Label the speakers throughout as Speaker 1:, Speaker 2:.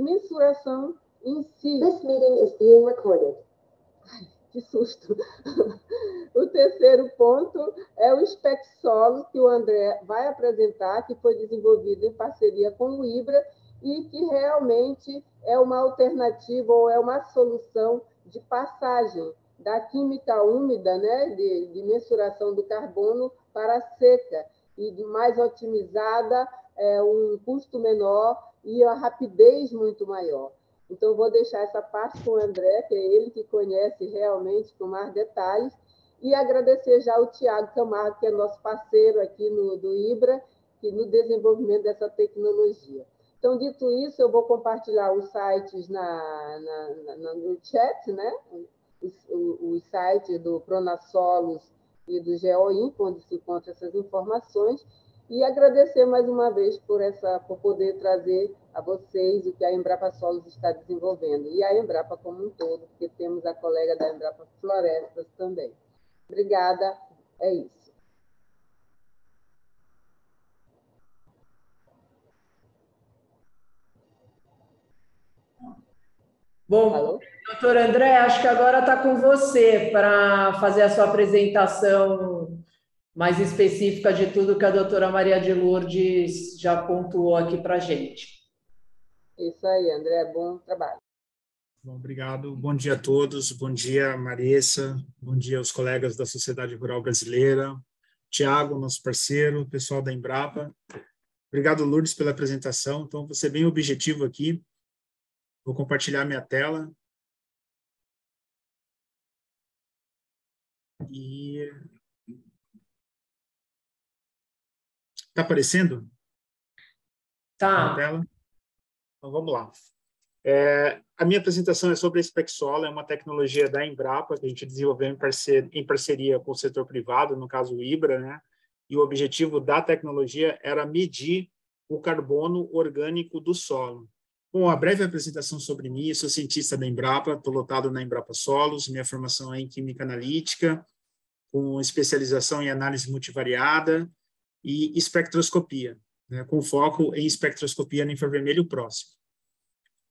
Speaker 1: mensuração em si.
Speaker 2: This meeting is being recorded.
Speaker 1: Que susto! O terceiro ponto é o SPEC Solo, que o André vai apresentar, que foi desenvolvido em parceria com o IBRA e que realmente é uma alternativa ou é uma solução de passagem da química úmida, né, de mensuração do carbono para a seca, e mais otimizada, um custo menor e a rapidez muito maior. Então, vou deixar essa parte com o André, que é ele que conhece realmente com mais detalhes, e agradecer já ao Tiago Camargo, que é nosso parceiro aqui do IBRA, que no desenvolvimento dessa tecnologia. Então, dito isso, eu vou compartilhar os sites no chat, né? Os sites do Pronasolos e do GeoInfo, onde se encontram essas informações, e agradecer mais uma vez por poder trazer a vocês o que a Embrapa Solos está desenvolvendo, e a Embrapa como um todo, porque temos a colega da Embrapa Florestas também. Obrigada, é isso.
Speaker 3: Bom,
Speaker 1: Alô?
Speaker 3: doutor André, acho que agora está com você para fazer a sua apresentação mais específica de tudo que a doutora Maria de Lourdes já pontuou aqui para a gente.
Speaker 1: Isso aí, André, bom trabalho.
Speaker 4: Bom, obrigado. Bom dia a todos. Bom dia, Marissa. Bom dia aos colegas da Sociedade Rural Brasileira. Tiago, nosso parceiro, pessoal da Embrapa. Obrigado, Lourdes, pela apresentação. Então, vou ser bem objetivo aqui. Vou compartilhar minha tela. E... Está aparecendo?
Speaker 3: Tá.
Speaker 4: Na tela? Então, vamos lá. A minha apresentação é sobre a SPEC Solo, é uma tecnologia da Embrapa, que a gente desenvolveu em parceria com o setor privado, no caso o IBRA, né? E o objetivo da tecnologia era medir o carbono orgânico do solo. Bom, uma breve apresentação sobre mim. Eu sou cientista da Embrapa, estou lotado na Embrapa Solos, minha formação é em Química Analítica, com especialização em análise multivariada e espectroscopia, né, com foco em espectroscopia no infravermelho próximo.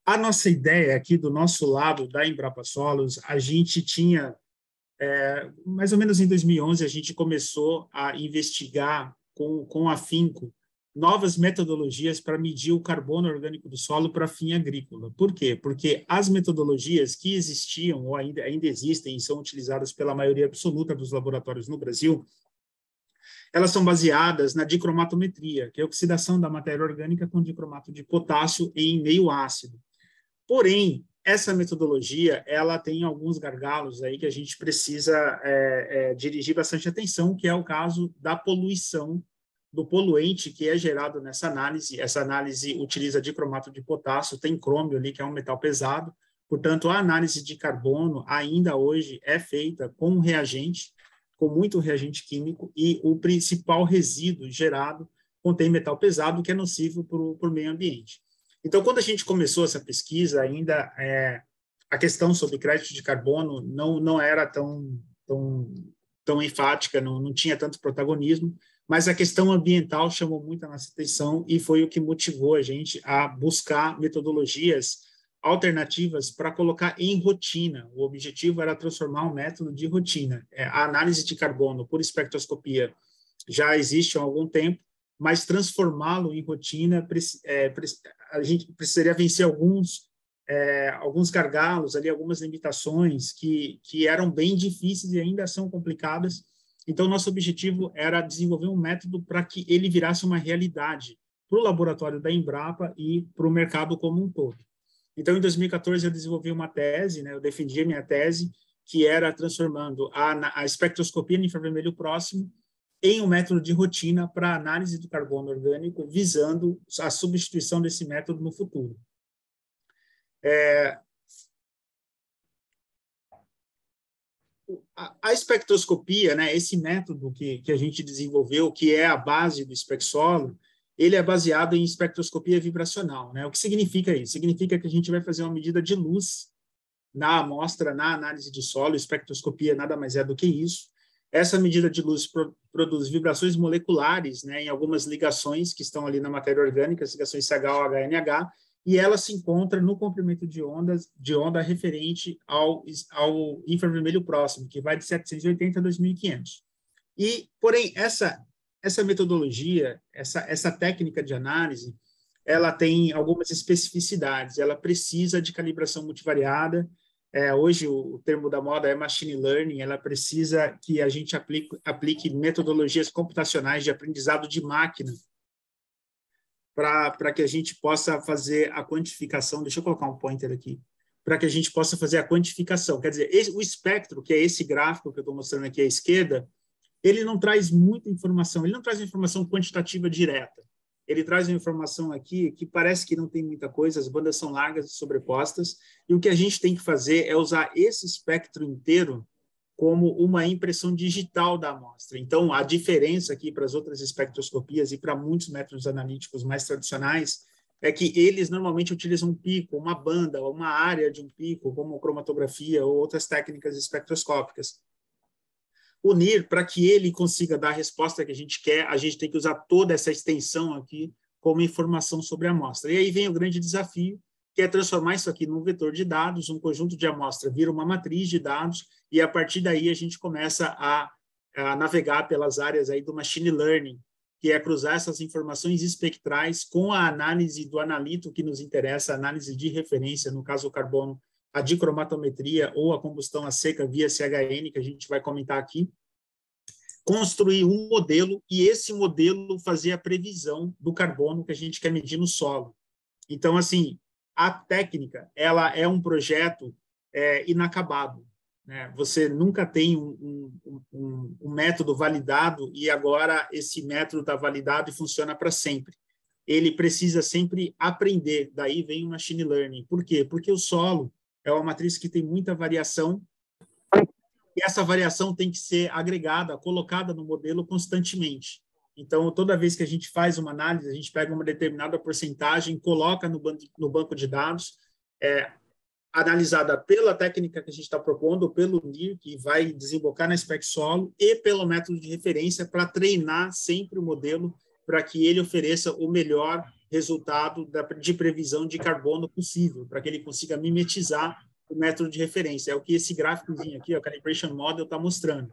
Speaker 4: A nossa ideia aqui do nosso lado da Embrapa Solos, a gente tinha, mais ou menos em 2011, a gente começou a investigar com afinco novas metodologias para medir o carbono orgânico do solo para fim agrícola. Por quê? Porque as metodologias que existiam ou ainda existem e são utilizadas pela maioria absoluta dos laboratórios no Brasil, elas são baseadas na dicromatometria, que é a oxidação da matéria orgânica com dicromato de potássio em meio ácido. Porém, essa metodologia ela tem alguns gargalos aí que a gente precisa dirigir bastante atenção, que é o caso da poluição do poluente que é gerado nessa análise. Essa análise utiliza dicromato de potássio, tem crômio ali, que é um metal pesado. Portanto, a análise de carbono ainda hoje é feita com reagente, com muito reagente químico, e o principal resíduo gerado contém metal pesado, que é nocivo para o meio ambiente. Então, quando a gente começou essa pesquisa, ainda a questão sobre crédito de carbono não era tão enfática, não tinha tanto protagonismo, mas a questão ambiental chamou muito a nossa atenção e foi o que motivou a gente a buscar metodologias alternativas para colocar em rotina. O objetivo era transformar um método de rotina. A análise de carbono por espectroscopia já existe há algum tempo, mas transformá-lo em rotina, a gente precisaria vencer alguns gargalos, ali, algumas limitações que eram bem difíceis e ainda são complicadas. Então, nosso objetivo era desenvolver um método para que ele virasse uma realidade para o laboratório da Embrapa e para o mercado como um todo. Então, em 2014, eu desenvolvi uma tese, né, eu defendi a minha tese, que era transformando a espectroscopia no infravermelho próximo em um método de rotina para análise do carbono orgânico, visando a substituição desse método no futuro. A espectroscopia, né, esse método que a gente desenvolveu, que é a base do SPEC Solo, ele é baseado em espectroscopia vibracional, né? O que significa isso? Significa que a gente vai fazer uma medida de luz na amostra, na análise de solo. Espectroscopia nada mais é do que isso. Essa medida de luz produz vibrações moleculares, né, em algumas ligações que estão ali na matéria orgânica, as ligações CH ou HNH, e ela se encontra no comprimento de onda referente ao infravermelho próximo, que vai de 780 a 2.500. Porém, essa metodologia, essa técnica de análise, ela tem algumas especificidades, ela precisa de calibração multivariada. Hoje, o termo da moda é machine learning, ela precisa que a gente aplique metodologias computacionais de aprendizado de máquina para que a gente possa fazer a quantificação. Deixa eu colocar um pointer aqui. Para que a gente possa fazer a quantificação. Quer dizer, o espectro, que é esse gráfico que eu estou mostrando aqui à esquerda, ele não traz muita informação, ele não traz informação quantitativa direta. Ele traz uma informação aqui que parece que não tem muita coisa, as bandas são largas e sobrepostas, e o que a gente tem que fazer é usar esse espectro inteiro como uma impressão digital da amostra. Então, a diferença aqui para as outras espectroscopias e para muitos métodos analíticos mais tradicionais é que eles normalmente utilizam um pico, uma banda, uma área de um pico, como cromatografia ou outras técnicas espectroscópicas. O NIR, para que ele consiga dar a resposta que a gente quer, a gente tem que usar toda essa extensão aqui como informação sobre a amostra. E aí vem o grande desafio, que é transformar isso aqui num vetor de dados, um conjunto de amostra vira uma matriz de dados, e a partir daí a gente começa a navegar pelas áreas aí do machine learning, que é cruzar essas informações espectrais com a análise do analito que nos interessa, a análise de referência, no caso o carbono, a dicromatometria ou a combustão a seca via CHN, que a gente vai comentar aqui, construir um modelo e esse modelo fazer a previsão do carbono que a gente quer medir no solo. Então, assim, a técnica, ela é um projeto inacabado, né? Você nunca tem um método validado e agora esse método está validado e funciona para sempre. Ele precisa sempre aprender, daí vem o machine learning. Por quê? Porque o solo é uma matriz que tem muita variação e essa variação tem que ser agregada, colocada no modelo constantemente. Então, toda vez que a gente faz uma análise, a gente pega uma determinada porcentagem, coloca no banco de dados, analisada pela técnica que a gente está propondo, pelo NIR, que vai desembocar na SpecSolo, e pelo método de referência para treinar sempre o modelo para que ele ofereça o melhor resultado de previsão de carbono possível, para que ele consiga mimetizar o método de referência. É o que esse gráficozinho aqui, o Calibration Model, está mostrando.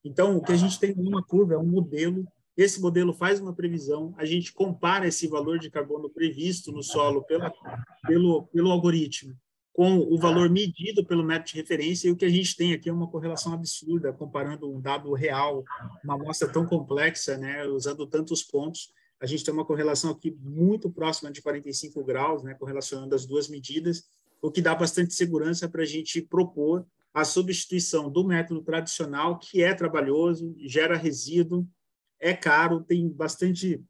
Speaker 4: Então, o que a gente tem numa curva é um modelo. Esse modelo faz uma previsão, a gente compara esse valor de carbono previsto no solo pelo algoritmo com o valor medido pelo método de referência, e o que a gente tem aqui é uma correlação absurda, comparando um dado real, uma amostra tão complexa, né, usando tantos pontos, a gente tem uma correlação aqui muito próxima de 45 graus, né, correlacionando as duas medidas, o que dá bastante segurança para a gente propor a substituição do método tradicional, que é trabalhoso, gera resíduo, é caro, tem bastante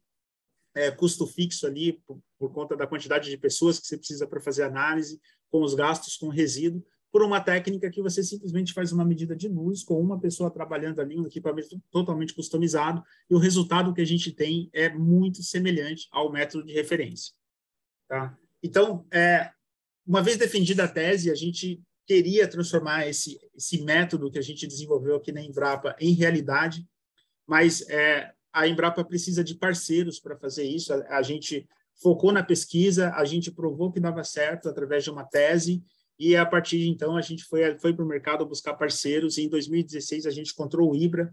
Speaker 4: custo fixo ali, por conta da quantidade de pessoas que você precisa para fazer análise, com os gastos com resíduo, por uma técnica que você simplesmente faz uma medida de luz, com uma pessoa trabalhando ali, um equipamento totalmente customizado, e o resultado que a gente tem é muito semelhante ao método de referência. Tá? Então, uma vez defendida a tese, a gente queria transformar esse método que a gente desenvolveu aqui na Embrapa em realidade, mas a Embrapa precisa de parceiros para fazer isso. A gente focou na pesquisa, a gente provou que dava certo através de uma tese, e a partir de então a gente foi para o mercado buscar parceiros, e em 2016 a gente encontrou o IBRA.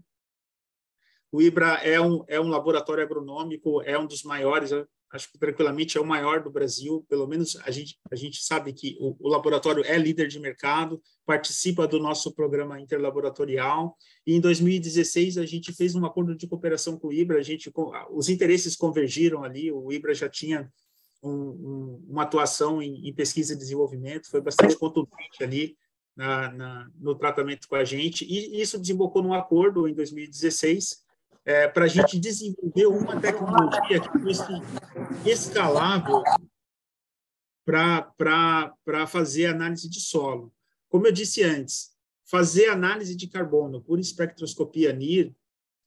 Speaker 4: O IBRA é um laboratório agronômico, é um dos maiores, acho que tranquilamente é o maior do Brasil, pelo menos a gente sabe que o laboratório é líder de mercado, participa do nosso programa interlaboratorial, e em 2016 a gente fez um acordo de cooperação com o IBRA, os interesses convergiram ali, o IBRA já tinha uma atuação em pesquisa e desenvolvimento, foi bastante contundente ali no tratamento com a gente, e isso desembocou num acordo em 2016, para a gente desenvolver uma tecnologia que fosse escalável para fazer análise de solo. Como eu disse antes, fazer análise de carbono por espectroscopia NIR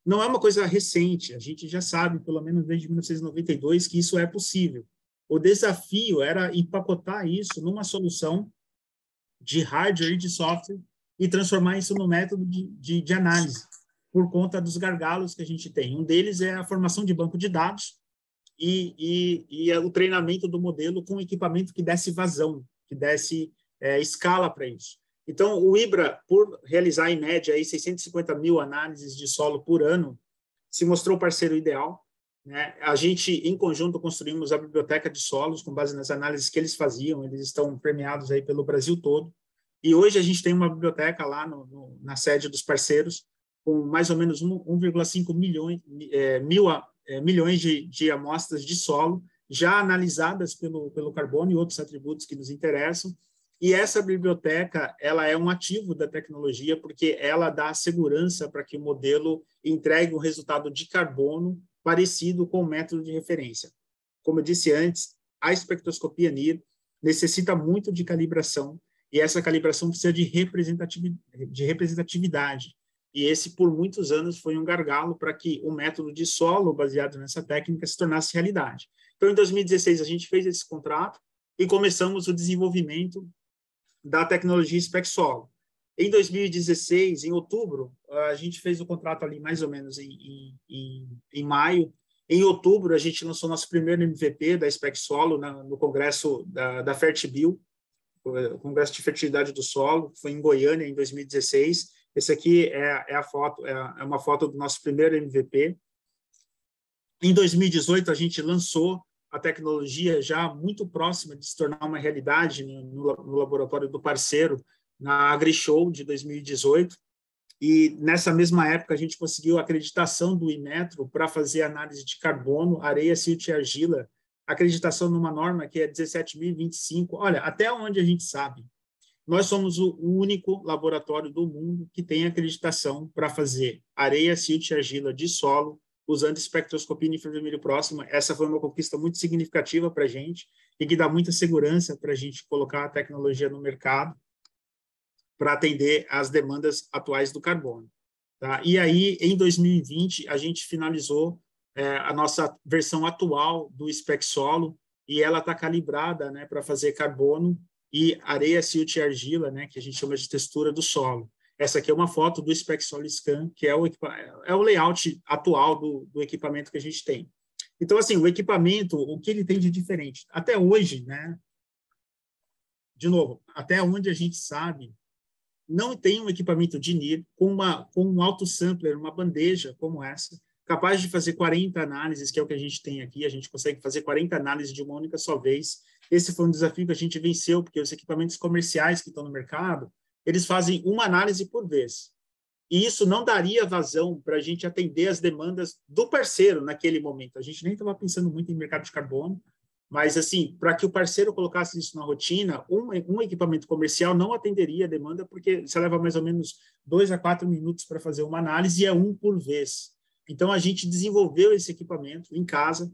Speaker 4: não é uma coisa recente, a gente já sabe, pelo menos desde 1992, que isso é possível. O desafio era empacotar isso numa solução de hardware e de software e transformar isso no método de análise, por conta dos gargalos que a gente tem. Um deles é a formação de banco de dados, e o treinamento do modelo com equipamento que desse vazão, que desse escala para isso. Então, o IBRA, por realizar, em média, aí 650 mil análises de solo por ano, se mostrou o parceiro ideal, né? A gente, em conjunto, construímos a biblioteca de solos com base nas análises que eles faziam. Eles estão premiados aí pelo Brasil todo. E hoje a gente tem uma biblioteca lá na sede dos parceiros com mais ou menos 1,5 milhões de amostras de solo já analisadas pelo carbono e outros atributos que nos interessam. E essa biblioteca, ela é um ativo da tecnologia porque ela dá segurança para que o modelo entregue um resultado de carbono parecido com o método de referência. Como eu disse antes, a espectroscopia NIR necessita muito de calibração e essa calibração precisa de representatividade. E esse, por muitos anos, foi um gargalo para que o método de solo baseado nessa técnica se tornasse realidade. Então, em 2016, a gente fez esse contrato e começamos o desenvolvimento da tecnologia SpecSolo. Em 2016, em outubro, a gente fez o contrato ali mais ou menos em maio. Em outubro, a gente lançou nosso primeiro MVP da SpecSolo no congresso da FertBio, o Congresso de Fertilidade do Solo, foi em Goiânia, em 2016. Esse aqui é uma foto do nosso primeiro MVP. Em 2018, a gente lançou a tecnologia já muito próxima de se tornar uma realidade no laboratório do parceiro, na AgriShow de 2018, e nessa mesma época a gente conseguiu a acreditação do Inmetro para fazer análise de carbono, areia, silt e argila, acreditação numa norma que é 17.025. Olha, até onde a gente sabe, nós somos o único laboratório do mundo que tem acreditação para fazer areia, silt e argila de solo, usando espectroscopia no infravermelho próximo. Essa foi uma conquista muito significativa para a gente e que dá muita segurança para a gente colocar a tecnologia no mercado para atender às demandas atuais do carbono. Tá? E aí, em 2020, a gente finalizou a nossa versão atual do SpecSolo e ela está calibrada, né, para fazer carbono e areia, silt e argila, né, que a gente chama de textura do solo. Essa aqui é uma foto do SpecSolo Scan, que é o layout atual do equipamento que a gente tem. Então, assim, o equipamento, o que ele tem de diferente? Até hoje, né, de novo, até onde a gente sabe, não tem um equipamento de NIR com um autosampler, uma bandeja como essa, capaz de fazer 40 análises, que é o que a gente tem aqui. A gente consegue fazer 40 análises de uma única só vez. Esse foi um desafio que a gente venceu, porque os equipamentos comerciais que estão no mercado, eles fazem uma análise por vez. E isso não daria vazão para a gente atender as demandas do parceiro naquele momento. A gente nem estava pensando muito em mercado de carbono, mas, assim, para que o parceiro colocasse isso na rotina, um equipamento comercial não atenderia a demanda, porque você leva mais ou menos 2 a 4 minutos para fazer uma análise e é um por vez. Então, a gente desenvolveu esse equipamento em casa,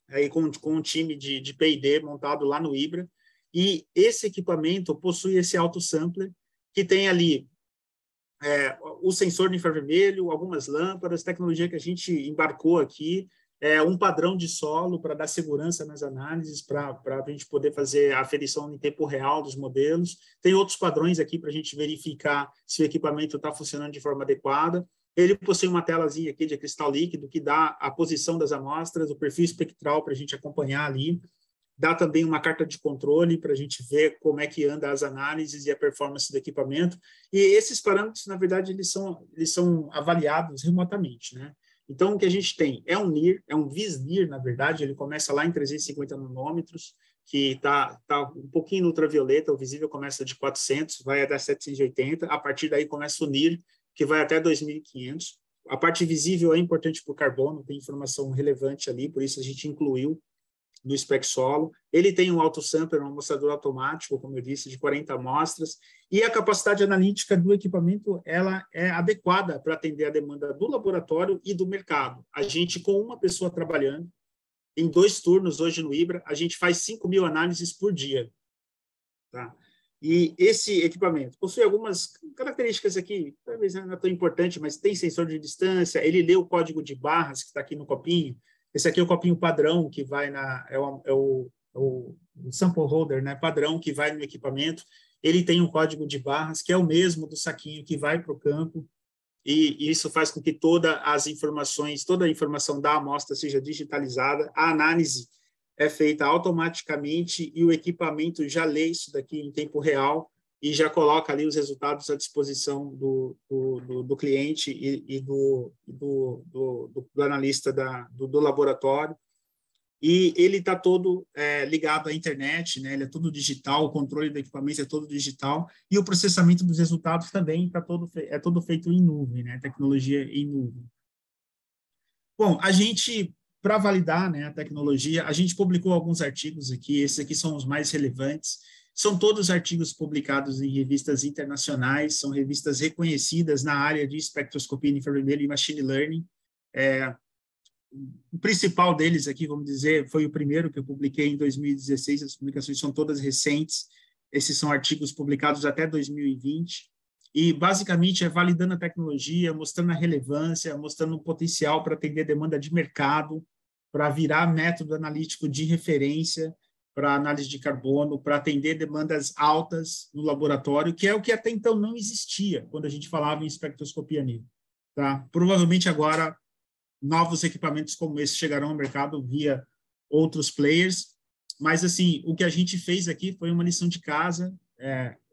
Speaker 4: aí com um time de P&D montado lá no IBRA, e esse equipamento possui esse autosampler, que tem ali o sensor de infravermelho, algumas lâmpadas, tecnologia que a gente embarcou aqui, um padrão de solo para dar segurança nas análises, para a gente poder fazer a aferição em tempo real dos modelos. Tem outros padrões aqui para a gente verificar se o equipamento está funcionando de forma adequada. Ele possui uma telazinha aqui de cristal líquido que dá a posição das amostras, o perfil espectral para a gente acompanhar ali. Dá também uma carta de controle para a gente ver como é que anda as análises e a performance do equipamento. E esses parâmetros, na verdade, eles são avaliados remotamente, né? Então, o que a gente tem é um NIR, é um VIS-NIR, na verdade, ele começa lá em 350 nanômetros, que está um pouquinho no ultravioleta, o visível começa de 400, vai até 780, a partir daí começa o NIR, que vai até 2.500. A parte visível é importante para o carbono, tem informação relevante ali, por isso a gente incluiu no SpecSolo. Ele tem um autosampler, um amostrador automático, como eu disse, de 40 amostras, e a capacidade analítica do equipamento ela é adequada para atender a demanda do laboratório e do mercado. A gente, com uma pessoa trabalhando, em 2 turnos hoje no IBRA, a gente faz 5.000 análises por dia. Tá? E esse equipamento possui algumas características aqui, talvez não é tão importante, mas tem sensor de distância, ele lê o código de barras que está aqui no copinho. Esse aqui é o copinho padrão que vai o sample holder, né, padrão que vai no equipamento. Ele tem um código de barras que é o mesmo do saquinho que vai para o campo. e isso faz com que toda a informação da amostra seja digitalizada, a análise é feita automaticamente e o equipamento já lê isso daqui em tempo real e já coloca ali os resultados à disposição do cliente e do analista do laboratório. E ele está todo ligado à internet, né? Ele é todo digital, o controle do equipamento é todo digital, e o processamento dos resultados também é todo feito em nuvem, né? Tecnologia em nuvem. Bom, a gente, para validar, né, a tecnologia, a gente publicou alguns artigos aqui, esses aqui são os mais relevantes, são todos artigos publicados em revistas internacionais, são revistas reconhecidas na área de espectroscopia infravermelho e machine learning. O principal deles aqui, vamos dizer, foi o primeiro que eu publiquei em 2016, as publicações são todas recentes, esses são artigos publicados até 2020, e basicamente é validando a tecnologia, mostrando a relevância, mostrando o potencial para atender demanda de mercado, para virar método analítico de referência para análise de carbono, para atender demandas altas no laboratório, que é o que até então não existia quando a gente falava em espectroscopia NIR. Tá? Provavelmente agora novos equipamentos como esse chegarão ao mercado via outros players, mas assim, o que a gente fez aqui foi uma lição de casa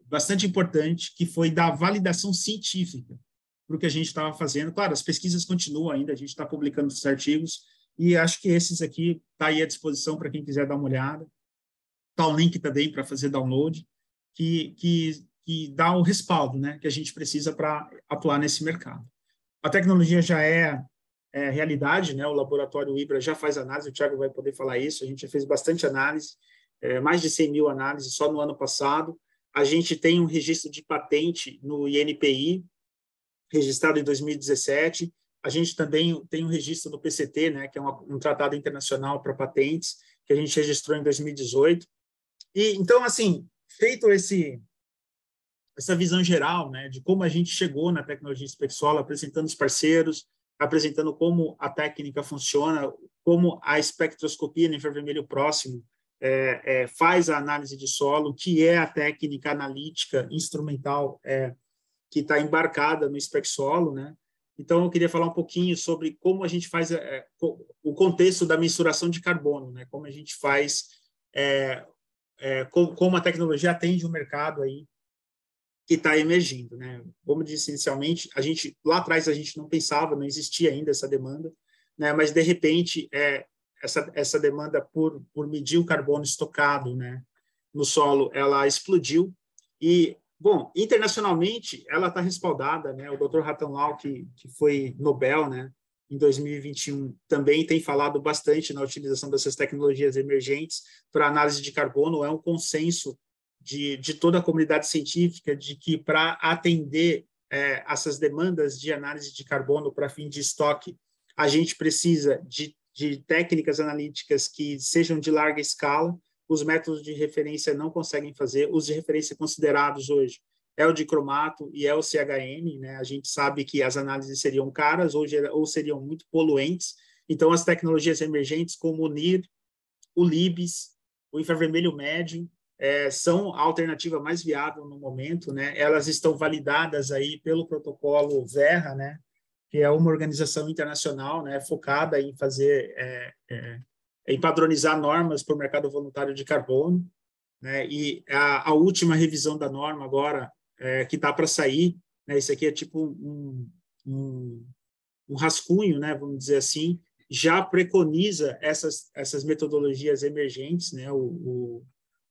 Speaker 4: bastante importante, que foi dar validação científica para o que a gente estava fazendo. Claro, as pesquisas continuam ainda, a gente está publicando esses artigos, e acho que esses aqui está aí à disposição para quem quiser dar uma olhada. Está o link também para fazer download, que dá o respaldo, né, que a gente precisa para atuar nesse mercado. A tecnologia já é realidade, né? O laboratório IBRA já faz análise, o Thiago vai poder falar isso, a gente já fez bastante análise, mais de 100 mil análises só no ano passado. A gente tem um registro de patente no INPI, registrado em 2017. A gente também tem um registro do PCT, né, que é um tratado internacional para patentes, que a gente registrou em 2018. E, então, assim, feito essa visão geral, né, de como a gente chegou na tecnologia SpecSolo, apresentando os parceiros, apresentando como a técnica funciona, como a espectroscopia no infravermelho próximo faz a análise de solo, que é a técnica analítica instrumental que está embarcada no SpecSolo, né? Então, eu queria falar um pouquinho sobre como a gente faz o contexto da mensuração de carbono, né? Como a gente faz, como a tecnologia atende o mercado aí que está emergindo, né? Como disse inicialmente, lá atrás a gente não pensava, não existia ainda essa demanda, né? Mas de repente essa demanda por medir o carbono estocado, né, no solo, ela explodiu e, bom, internacionalmente ela está respaldada, né? O Dr. Ratan Lal, que foi Nobel, né, em 2021, também tem falado bastante na utilização dessas tecnologias emergentes para análise de carbono. É um consenso de toda a comunidade científica de que para atender essas demandas de análise de carbono para fim de estoque, a gente precisa de técnicas analíticas que sejam de larga escala. Os métodos de referência não conseguem fazer. Os de referência considerados hoje é o dicromato e é o CHN, né? A gente sabe que as análises seriam caras ou seriam muito poluentes. Então, as tecnologias emergentes como o NIR, o LIBS, o infravermelho médio, são a alternativa mais viável no momento, né? Elas estão validadas aí pelo protocolo VERRA, né? Que é uma organização internacional, né, focada em fazer, em padronizar normas para o mercado voluntário de carbono, né? E a última revisão da norma agora, que está para sair, né? Isso aqui é tipo um rascunho, né? Vamos dizer assim, já preconiza essas metodologias emergentes, né? O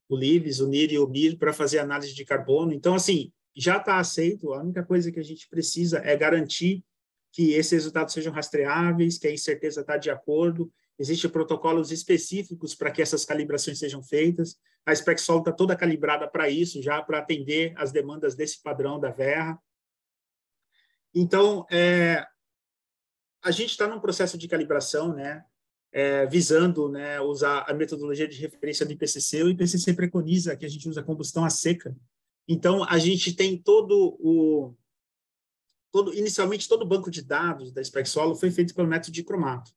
Speaker 4: LIBS, o NIR e o MIR para fazer análise de carbono. Então, assim, já está aceito. A única coisa que a gente precisa é garantir que esses resultados sejam rastreáveis, que a incerteza está de acordo. Existem protocolos específicos para que essas calibrações sejam feitas. A SpecSolo está toda calibrada para isso, já para atender as demandas desse padrão da VERRA. Então, a gente está num processo de calibração, né, visando, né, usar a metodologia de referência do IPCC. O IPCC preconiza que a gente use a combustão a seca. Então, a gente tem inicialmente, todo o banco de dados da SpecSolo foi feito pelo método dicromato.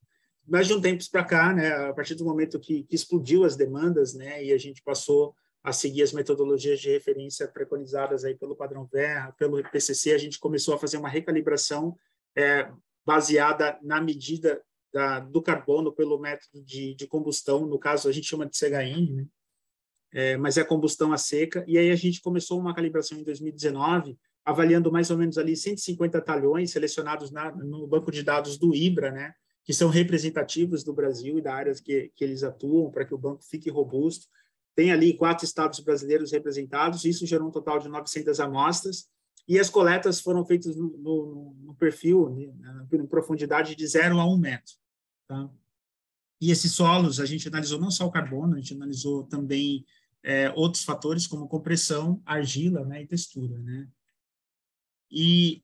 Speaker 4: Mas de um tempo para cá, né, a partir do momento que explodiu as demandas, né, e a gente passou a seguir as metodologias de referência preconizadas aí pelo padrão Verra, pelo IPCC, a gente começou a fazer uma recalibração baseada na medida do carbono pelo método de combustão, no caso a gente chama de CHN, né? Mas é combustão a seca, e aí a gente começou uma calibração em 2019, avaliando mais ou menos ali 150 talhões selecionados no banco de dados do IBRA, né? Que são representativos do Brasil e da área que eles atuam, para que o banco fique robusto. Tem ali 4 estados brasileiros representados, isso gerou um total de 900 amostras, e as coletas foram feitas no perfil, em profundidade de 0 a 1 metro. Tá? E esses solos, a gente analisou não só o carbono, a gente analisou também outros fatores, como compressão, argila, né, e textura. Né? E,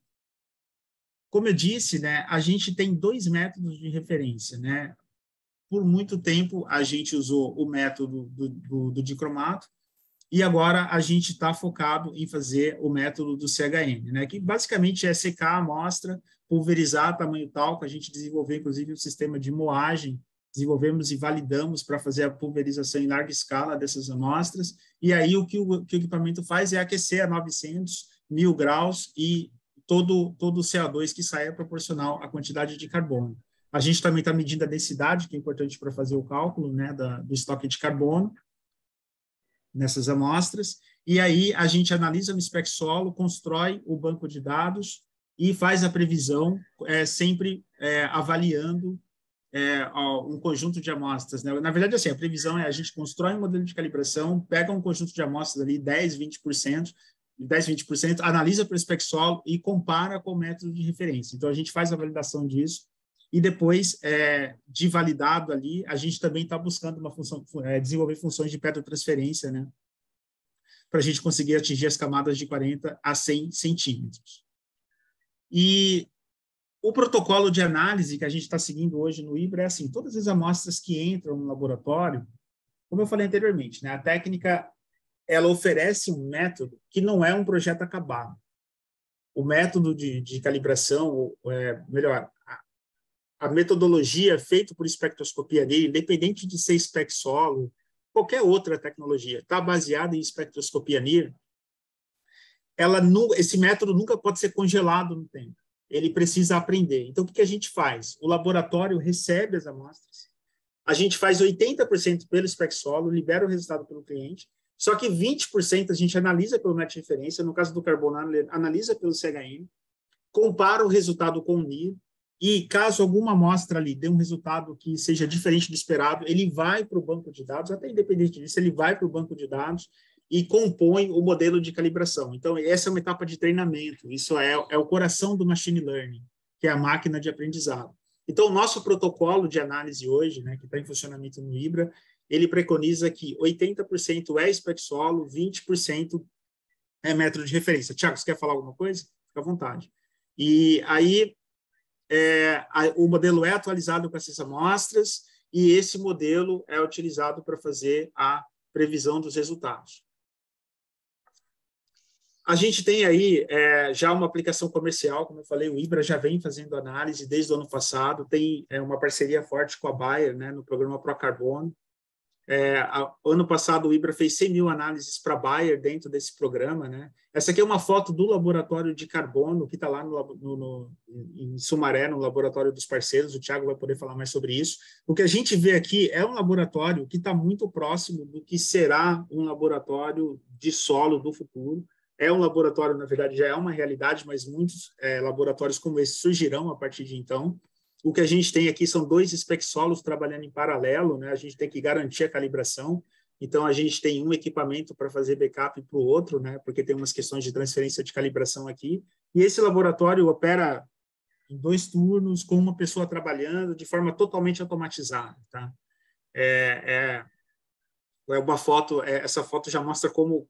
Speaker 4: como eu disse, né, a gente tem 2 métodos de referência. Né? Por muito tempo, a gente usou o método do dicromato, e agora a gente está focado em fazer o método do CHN, né? Que basicamente é secar a amostra, pulverizar tamanho tal, que a gente desenvolveu, inclusive, um sistema de moagem, desenvolvemos e validamos para fazer a pulverização em larga escala dessas amostras, e aí o que o equipamento faz é aquecer a 900, 1.000 graus, e todo o CO2 que sai é proporcional à quantidade de carbono. A gente também está medindo a densidade, que é importante para fazer o cálculo, né, do estoque de carbono nessas amostras, e aí a gente analisa no spec solo, constrói o banco de dados e faz a previsão, sempre avaliando um conjunto de amostras. Né? Na verdade, assim, a previsão a gente constrói um modelo de calibração, pega um conjunto de amostras ali, 10, 20%, analisa para o spec solo e compara com o método de referência. Então, a gente faz a validação disso, e depois de validado ali, a gente também está buscando desenvolver funções de petrotransferência, né? Para a gente conseguir atingir as camadas de 40 a 100 centímetros. E o protocolo de análise que a gente está seguindo hoje no IBRA é assim, todas as amostras que entram no laboratório, como eu falei anteriormente, né? A técnica, ela oferece um método que não é um projeto acabado. O método de calibração, melhor, a metodologia feita por espectroscopia NIR, independente de ser spec solo, qualquer outra tecnologia, está baseada em espectroscopia NIR, esse método nunca pode ser congelado no tempo. Ele precisa aprender. Então, o que a gente faz? O laboratório recebe as amostras, a gente faz 80% pelo spec solo, libera o resultado pelo cliente, só que 20% a gente analisa pelo método de referência, no caso do carbono, analisa pelo CHN, compara o resultado com o NIR, e caso alguma amostra ali dê um resultado que seja diferente do esperado, ele vai para o banco de dados, até independente disso, ele vai para o banco de dados e compõe o modelo de calibração. Então, essa é uma etapa de treinamento, isso é o coração do machine learning, que é a máquina de aprendizado. Então, o nosso protocolo de análise hoje, né, que está em funcionamento no IBRA, ele preconiza que 80% é spec solo, 20% é método de referência. Tiago, você quer falar alguma coisa? Fica à vontade. E aí, o modelo é atualizado com essas amostras e esse modelo é utilizado para fazer a previsão dos resultados. A gente tem aí já uma aplicação comercial, como eu falei, o IBRA já vem fazendo análise desde o ano passado, tem uma parceria forte com a Bayer, né, no programa ProCarbono. Ano passado, o IBRA fez 100 mil análises para a Bayer dentro desse programa. Né? Essa aqui é uma foto do laboratório de carbono, que está lá em Sumaré, no laboratório dos parceiros. O Thiago vai poder falar mais sobre isso. O que a gente vê aqui é um laboratório que está muito próximo do que será um laboratório de solo do futuro. É um laboratório, na verdade, já é uma realidade, mas muitos laboratórios como esse surgirão a partir de então. O que a gente tem aqui são 2 spec solos trabalhando em paralelo, né? A gente tem que garantir a calibração. Então, a gente tem um equipamento para fazer backup para o outro, né? Porque tem umas questões de transferência de calibração aqui. E esse laboratório opera em 2 turnos, com uma pessoa trabalhando de forma totalmente automatizada. Tá? É uma foto, essa foto já mostra como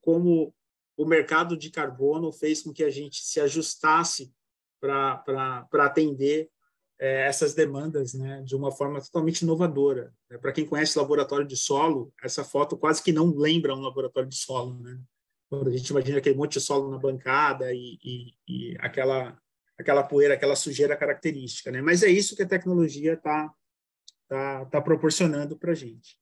Speaker 4: o mercado de carbono fez com que a gente se ajustasse para atender essas demandas, né, de uma forma totalmente inovadora. Para quem conhece laboratório de solo, essa foto quase que não lembra um laboratório de solo. Né? Quando a gente imagina aquele monte de solo na bancada e aquela poeira, aquela sujeira característica. Né? Mas é isso que a tecnologia está proporcionando para a gente.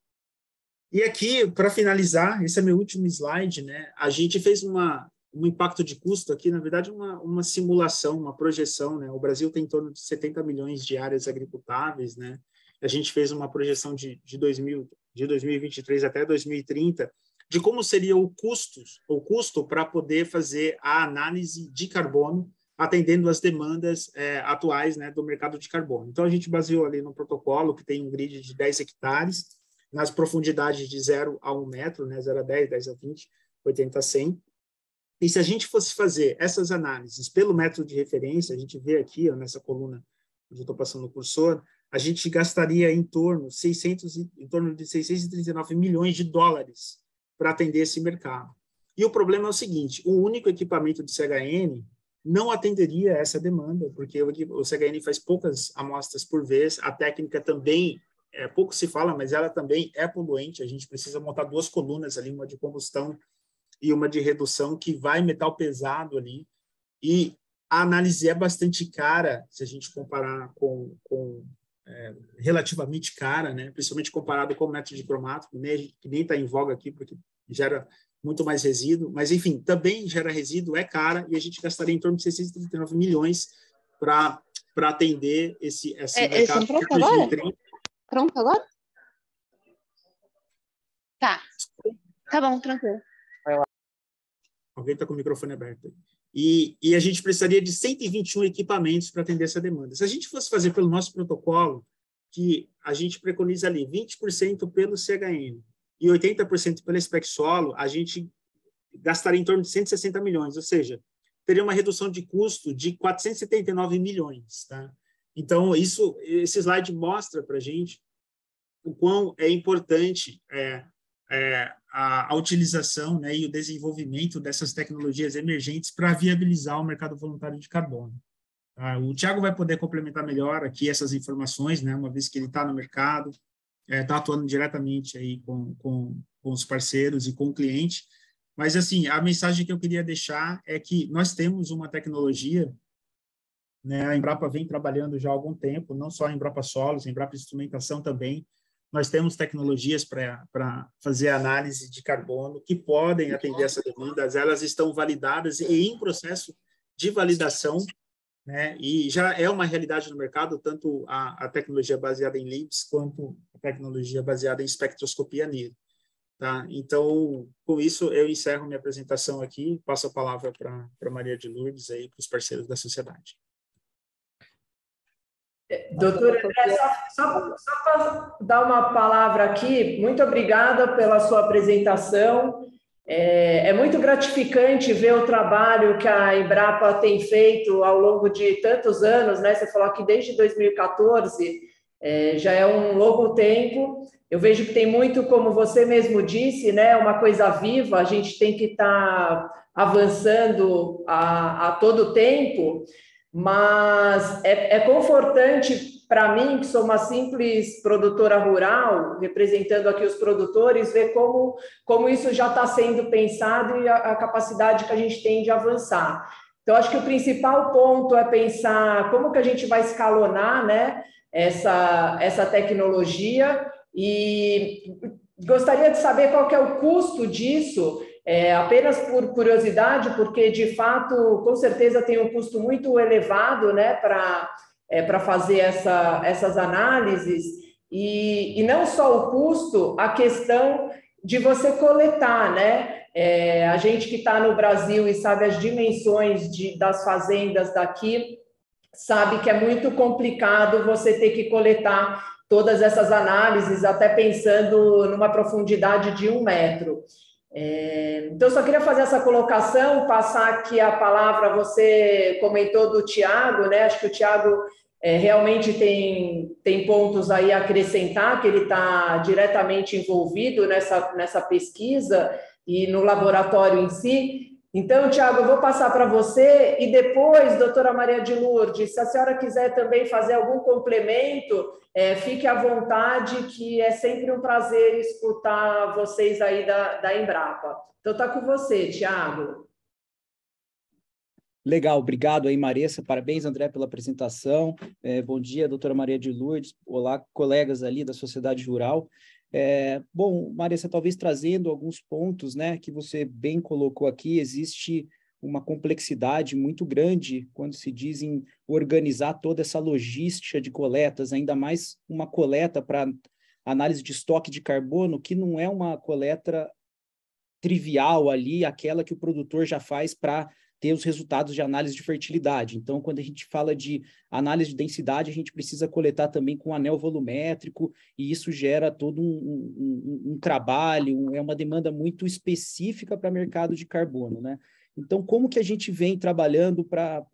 Speaker 4: E aqui, para finalizar, esse é meu último slide, né? A gente fez um impacto de custo aqui, na verdade, uma simulação, uma projeção, né? O Brasil tem em torno de 70 milhões de áreas agricultáveis, né? A gente fez uma projeção de 2023 até 2030, de como seria o custo para poder fazer a análise de carbono, atendendo às demandas atuais, né, do mercado de carbono. Então, a gente baseou ali no protocolo, que tem um grid de 10 hectares, nas profundidades de 0 a 1 metro, né, 0 a 10, 10 a 20, 80 a 100. E se a gente fosse fazer essas análises pelo método de referência, a gente vê aqui, ó, nessa coluna onde eu estou passando o cursor, a gente gastaria em torno de 639 milhões de dólares para atender esse mercado. E o problema é o seguinte, o único equipamento de CHN não atenderia essa demanda, porque o CHN faz poucas amostras por vez, a técnica também, pouco se fala, mas ela também é poluente, a gente precisa montar 2 colunas ali, uma de combustão e uma de redução, que vai metal pesado ali, e a análise é bastante cara, se a gente comparar com relativamente cara, né? Principalmente comparado com o método de cromato, que nem está em voga aqui, porque gera muito mais resíduo, mas, enfim, também gera resíduo, é cara, e a gente gastaria em torno de 639 milhões para atender esse mercado.
Speaker 5: Pronto agora? Pronto agora? Tá bom, tranquilo.
Speaker 4: Alguém está com o microfone aberto aí. E a gente precisaria de 121 equipamentos para atender essa demanda. Se a gente fosse fazer pelo nosso protocolo, que a gente preconiza ali 20% pelo CHN e 80% pela Spec Solo, a gente gastaria em torno de 160 milhões, ou seja, teria uma redução de custo de 479 milhões. Tá? Então, esse slide mostra para a gente o quão é importante a utilização, né, e o desenvolvimento dessas tecnologias emergentes para viabilizar o mercado voluntário de carbono. O Thiago vai poder complementar melhor aqui essas informações, né, uma vez que ele está no mercado, está atuando diretamente aí com os parceiros e com o cliente. Mas, assim, a mensagem que eu queria deixar é que nós temos uma tecnologia, né, a Embrapa vem trabalhando já há algum tempo, não só a Embrapa Solos, a Embrapa Instrumentação também. Nós temos tecnologias para fazer análise de carbono que podem atender essa demanda, elas estão validadas e em processo de validação, né? E já é uma realidade no mercado, tanto a tecnologia baseada em LIBS quanto a tecnologia baseada em espectroscopia NIR. Tá? Então, com isso, eu encerro minha apresentação aqui, passo a palavra para Maria de Lourdes, aí, para os parceiros da sociedade.
Speaker 3: Doutor André, só para dar uma palavra aqui, muito obrigada pela sua apresentação. É muito gratificante ver o trabalho que a Embrapa tem feito ao longo de tantos anos, né? Você falou que desde 2014 já é um longo tempo. Eu vejo que tem muito, como você mesmo disse, né? Uma coisa viva, a gente tem que estar avançando a todo tempo. Mas é confortante para mim, que sou uma simples produtora rural, representando aqui os produtores, ver como isso já está sendo pensado e a capacidade que a gente tem de avançar. Então, acho que o principal ponto é pensar como que a gente vai escalonar, né, essa tecnologia, e gostaria de saber qual que é o custo disso. Apenas por curiosidade, porque, de fato, com certeza tem um custo muito elevado, né, para fazer essas análises, e não só o custo, a questão de você coletar, né? A gente que está no Brasil e sabe as dimensões das fazendas daqui, sabe que é muito complicado você ter que coletar todas essas análises, até pensando numa profundidade de 1 metro. Então, só queria fazer essa colocação, passar aqui a palavra. Você comentou do Thiago, né? Acho que o Thiago realmente tem pontos aí a acrescentar, que ele está diretamente envolvido nessa pesquisa e no laboratório em si. Então, Thiago, eu vou passar para você e depois, doutora Maria de Lourdes, se a senhora quiser também fazer algum complemento, fique à vontade, que é sempre um prazer escutar vocês aí da Embrapa. Então, está com você, Thiago.
Speaker 6: Legal, obrigado aí, Maressa. Parabéns, André, pela apresentação. Bom dia, doutora Maria de Lourdes. Olá, colegas ali da Sociedade Rural. Bom, Marissa, talvez trazendo alguns pontos, né, que você bem colocou aqui, existe uma complexidade muito grande quando se diz em organizar toda essa logística de coletas, ainda mais uma coleta para análise de estoque de carbono, que não é uma coleta trivial ali, aquela que o produtor já faz para ter os resultados de análise de fertilidade. Então, quando a gente fala de análise de densidade, a gente precisa coletar também com anel volumétrico, e isso gera todo um trabalho, é uma demanda muito específica para o mercado de carbono, né? Então, como que a gente vem trabalhando para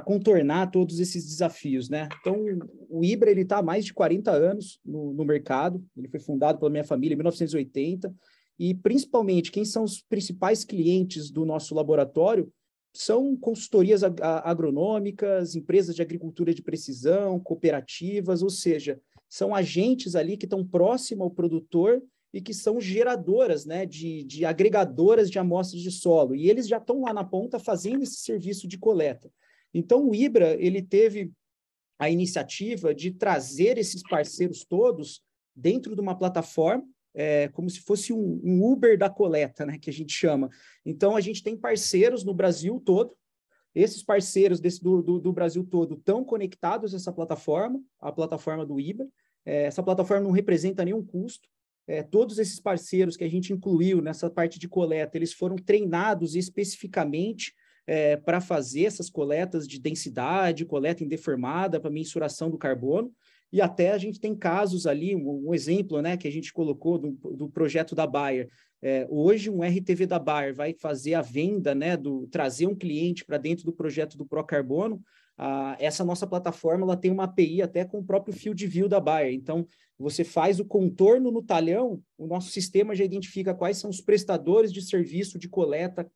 Speaker 6: contornar todos esses desafios, né? Então, o IBRA está há mais de 40 anos no mercado, ele foi fundado pela minha família em 1980, e, principalmente, quem são os principais clientes do nosso laboratório são consultorias agronômicas, empresas de agricultura de precisão, cooperativas, ou seja, são agentes ali que estão próximos ao produtor e que são geradoras, né, de agregadoras de amostras de solo. E eles já estão lá na ponta fazendo esse serviço de coleta. Então, o IBRA, ele teve a iniciativa de trazer esses parceiros todos dentro de uma plataforma, como se fosse um Uber da coleta, né, que a gente chama. Então, a gente tem parceiros no Brasil todo. Esses parceiros do Brasil todo estão conectados a essa plataforma, a plataforma do IBRA. Essa plataforma não representa nenhum custo. Todos esses parceiros que a gente incluiu nessa parte de coleta, eles foram treinados especificamente para fazer essas coletas de densidade, coleta indeformada para mensuração do carbono. E até a gente tem casos ali, um exemplo, né, que a gente colocou do projeto da Bayer. Hoje, um RTV da Bayer vai fazer a venda, né, trazer um cliente para dentro do projeto do Procarbono. Essa nossa plataforma ela tem uma API até com o próprio Field View da Bayer. Então, você faz o contorno no talhão, o nosso sistema já identifica quais são os prestadores de serviço de coleta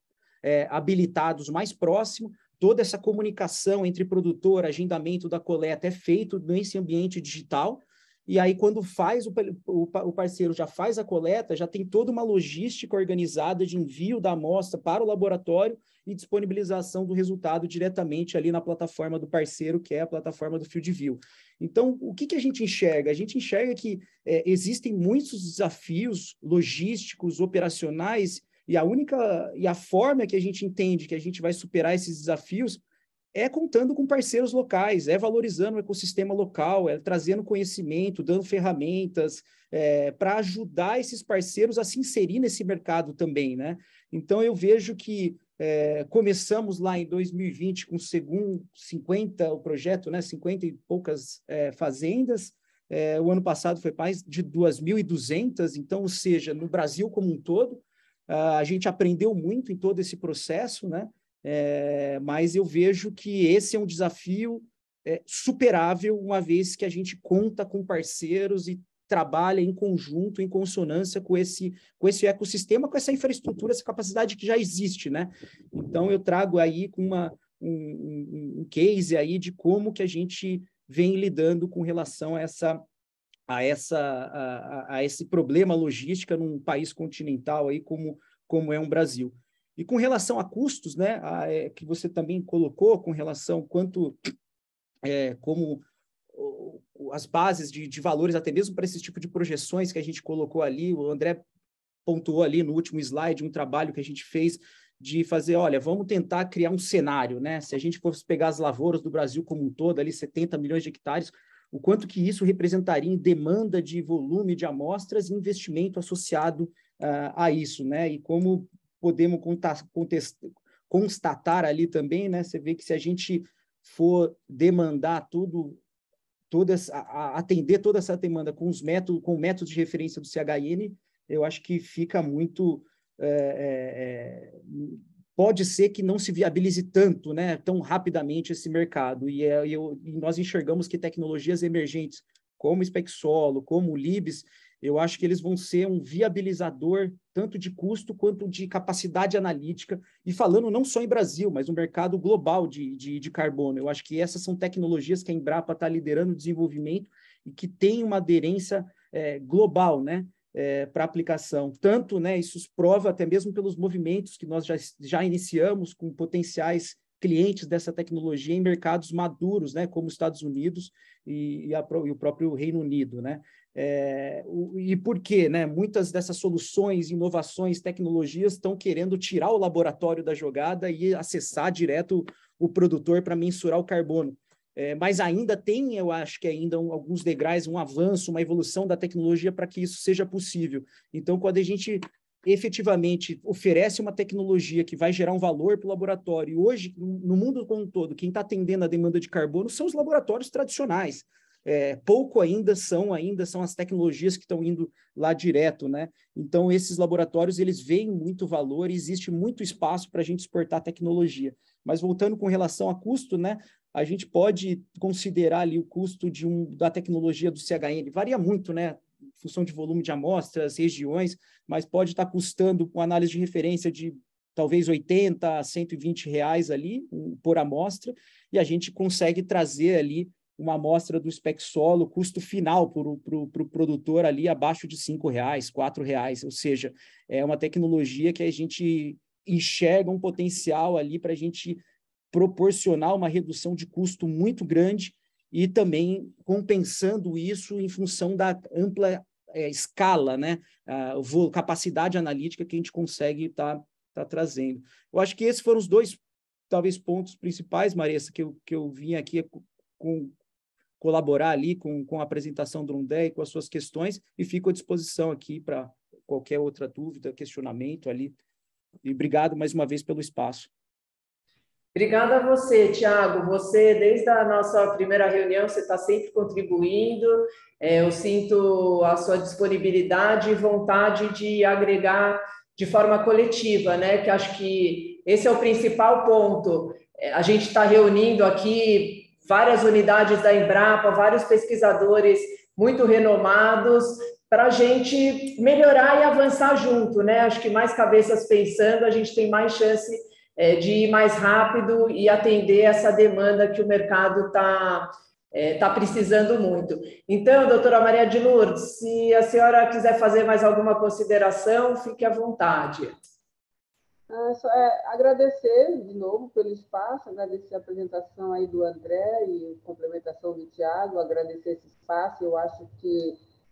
Speaker 6: habilitados mais próximo. Toda essa comunicação entre produtor, agendamento da coleta é feito nesse ambiente digital, e aí quando faz o parceiro já faz a coleta, já tem toda uma logística organizada de envio da amostra para o laboratório e disponibilização do resultado diretamente ali na plataforma do parceiro, que é a plataforma do Field View. Então, o que a gente enxerga? A gente enxerga que existem muitos desafios logísticos, operacionais, e a forma que a gente entende que a gente vai superar esses desafios é contando com parceiros locais, é valorizando o ecossistema local, é trazendo conhecimento, dando ferramentas para ajudar esses parceiros a se inserir nesse mercado também, né? Então, eu vejo que começamos lá em 2020 com 50, o projeto, né? 50 e poucas fazendas. O ano passado foi mais de 2.200, então, ou seja, no Brasil como um todo. A gente aprendeu muito em todo esse processo, né? Mas eu vejo que esse é um desafio superável, uma vez que a gente conta com parceiros e trabalha em conjunto, em consonância com esse ecossistema, com essa infraestrutura, essa capacidade que já existe, né? Então, eu trago aí com um case aí de como que a gente vem lidando com relação a esse problema logística num país continental aí como é um Brasil. E com relação a custos, né, que você também colocou com relação como as bases de valores, até mesmo para esse tipo de projeções que a gente colocou ali, o André pontuou ali no último slide um trabalho que a gente fez de fazer, olha, vamos tentar criar um cenário, né? Se a gente fosse pegar as lavouras do Brasil como um todo, ali 70 milhões de hectares, o quanto que isso representaria em demanda de volume de amostras e investimento associado a isso, né? E como podemos constatar ali também, né? Você vê que se a gente for demandar atender toda essa demanda com métodos de referência do CHN, eu acho que fica muito... pode ser que não se viabilize tanto, né, tão rapidamente esse mercado. E nós enxergamos que tecnologias emergentes, como o SpecSolo, como o Libs, eu acho que eles vão ser um viabilizador tanto de custo quanto de capacidade analítica, e falando não só em Brasil, mas no mercado global de carbono. Eu acho que essas são tecnologias que a Embrapa está liderando o desenvolvimento e que tem uma aderência global, né? Para aplicação. Tanto, né, isso prova até mesmo pelos movimentos que nós já iniciamos com potenciais clientes dessa tecnologia em mercados maduros, né, como os Estados Unidos e o próprio Reino Unido, né? E por quê, né? Muitas dessas soluções, inovações, tecnologias estão querendo tirar o laboratório da jogada e acessar direto o produtor para mensurar o carbono. Mas ainda tem, eu acho que ainda alguns degraus, um avanço, uma evolução da tecnologia para que isso seja possível. Então, quando a gente efetivamente oferece uma tecnologia que vai gerar um valor para o laboratório, e hoje, no mundo como um todo, quem está atendendo a demanda de carbono são os laboratórios tradicionais. Pouco ainda são as tecnologias que estão indo lá direto, né? Então, esses laboratórios, eles veem muito valor e existe muito espaço para a gente exportar tecnologia. Mas voltando com relação a custo, né? A gente pode considerar ali o custo da tecnologia do CHN, varia muito, né? Em função de volume de amostras, regiões, mas pode estar custando, com análise de referência, de talvez R$80 a R$120 ali por amostra, e a gente consegue trazer ali uma amostra do Spec Solo, custo final para o produtor ali abaixo de R$5, R$4, ou seja, é uma tecnologia que a gente enxerga um potencial ali para a gente proporcionar uma redução de custo muito grande e também compensando isso em função da ampla escala, né? Capacidade analítica que a gente consegue tá trazendo. Eu acho que esses foram os dois, talvez, pontos principais, Maressa, que eu vim aqui colaborar ali com a apresentação do André e com as suas questões, e fico à disposição aqui para qualquer outra dúvida, questionamento ali. E obrigado mais uma vez pelo espaço.
Speaker 3: Obrigada a você, Tiago. Você, desde a nossa primeira reunião, você está sempre contribuindo. Eu sinto a sua disponibilidade e vontade de agregar de forma coletiva, né? Que acho que esse é o principal ponto. A gente está reunindo aqui várias unidades da Embrapa, vários pesquisadores muito renomados, para a gente melhorar e avançar junto, né? Acho que mais cabeças pensando, a gente tem mais chance de ir mais rápido e atender essa demanda que o mercado está precisando muito. Então, doutora Maria de Lourdes, se a senhora quiser fazer mais alguma consideração, fique à vontade.
Speaker 1: Só agradecer de novo pelo espaço, agradecer a apresentação aí do André e a complementação do Tiago, agradecer esse espaço.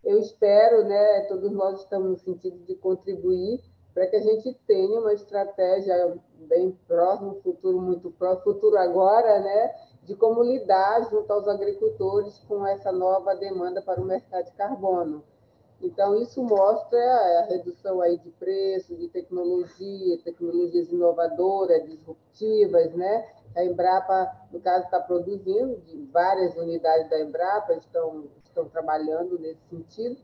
Speaker 1: Eu espero, né, todos nós estamos no sentido de contribuir para que a gente tenha uma estratégia bem próxima, futuro muito próximo, futuro agora, né, de como lidar junto aos agricultores com essa nova demanda para o mercado de carbono. Então, isso mostra a redução aí de preço, de tecnologias inovadoras, disruptivas, né? A Embrapa, no caso, está produzindo, várias unidades da Embrapa estão trabalhando nesse sentido.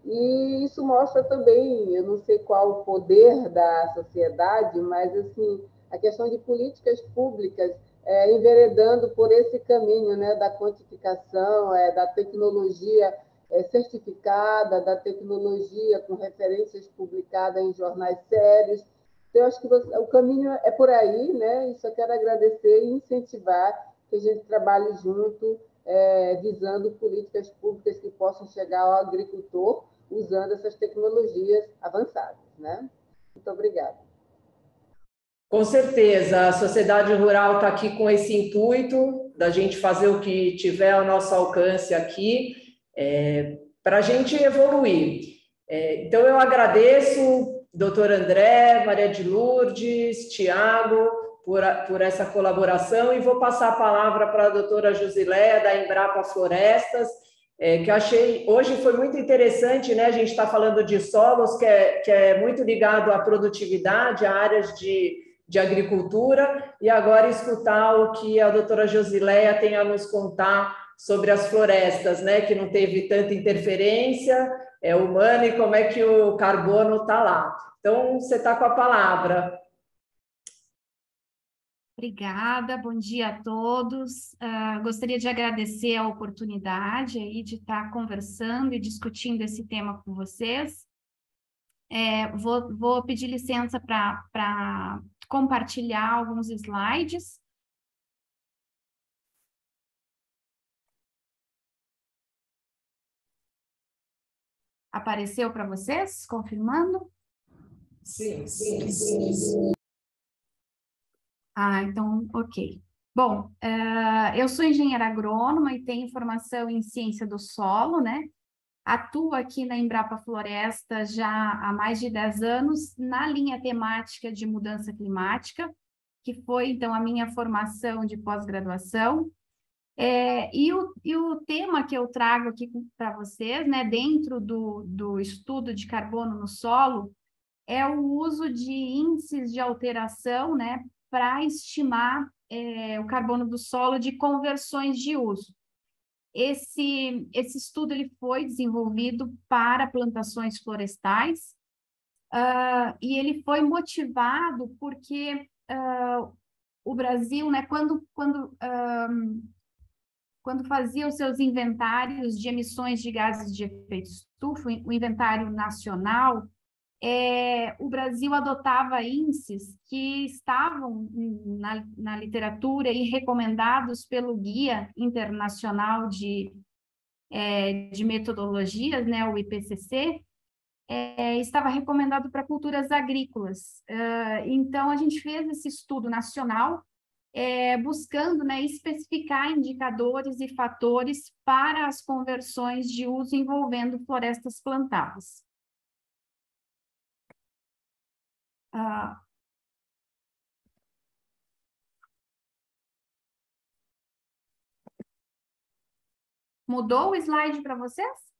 Speaker 1: E isso mostra também, eu não sei qual o poder da sociedade, mas assim, a questão de políticas públicas enveredando por esse caminho, né, da quantificação, da tecnologia certificada, da tecnologia com referências publicadas em jornais sérios. Então, eu acho que o caminho é por aí, né? E só quero agradecer e incentivar que a gente trabalhe junto, visando políticas públicas que possam chegar ao agricultor usando essas tecnologias avançadas, né? Muito obrigada.
Speaker 3: Com certeza, a sociedade rural está aqui com esse intuito da gente fazer o que tiver ao nosso alcance aqui, para a gente evoluir. Então, eu agradeço, doutor André, Maria de Lourdes, Tiago, por essa colaboração, e vou passar a palavra para a doutora Josileia, da Embrapa Florestas, que eu achei, hoje foi muito interessante, né? A gente está falando de solos, que é muito ligado à produtividade, a áreas de agricultura, e agora escutar o que a doutora Josileia tem a nos contar sobre as florestas, né? Que não teve tanta interferência humana e como é que o carbono está lá. Então, você está com a palavra.
Speaker 7: Obrigada, bom dia a todos. Gostaria de agradecer a oportunidade aí de estar conversando e discutindo esse tema com vocês. Vou pedir licença para compartilhar alguns slides. Apareceu para vocês? Confirmando?
Speaker 3: Sim.
Speaker 7: Então, ok. Bom, eu sou engenheira agrônoma e tenho formação em ciência do solo, né? Atuo aqui na Embrapa Floresta já há mais de 10 anos na linha temática de mudança climática, que foi, então, a minha formação de pós-graduação. E o tema que eu trago aqui para vocês, né, dentro do estudo de carbono no solo, é o uso de índices de alteração, né, para estimar o carbono do solo de conversões de uso. Esse estudo ele foi desenvolvido para plantações florestais e ele foi motivado porque o Brasil, né, quando fazia os seus inventários de emissões de gases de efeito estufa, o inventário nacional, o Brasil adotava índices que estavam na literatura e recomendados pelo Guia Internacional de Metodologias, né, o IPCC, estava recomendado para culturas agrícolas. Então, a gente fez esse estudo nacional, buscando, né, especificar indicadores e fatores para as conversões de uso envolvendo florestas plantadas. Mudou o slide para vocês?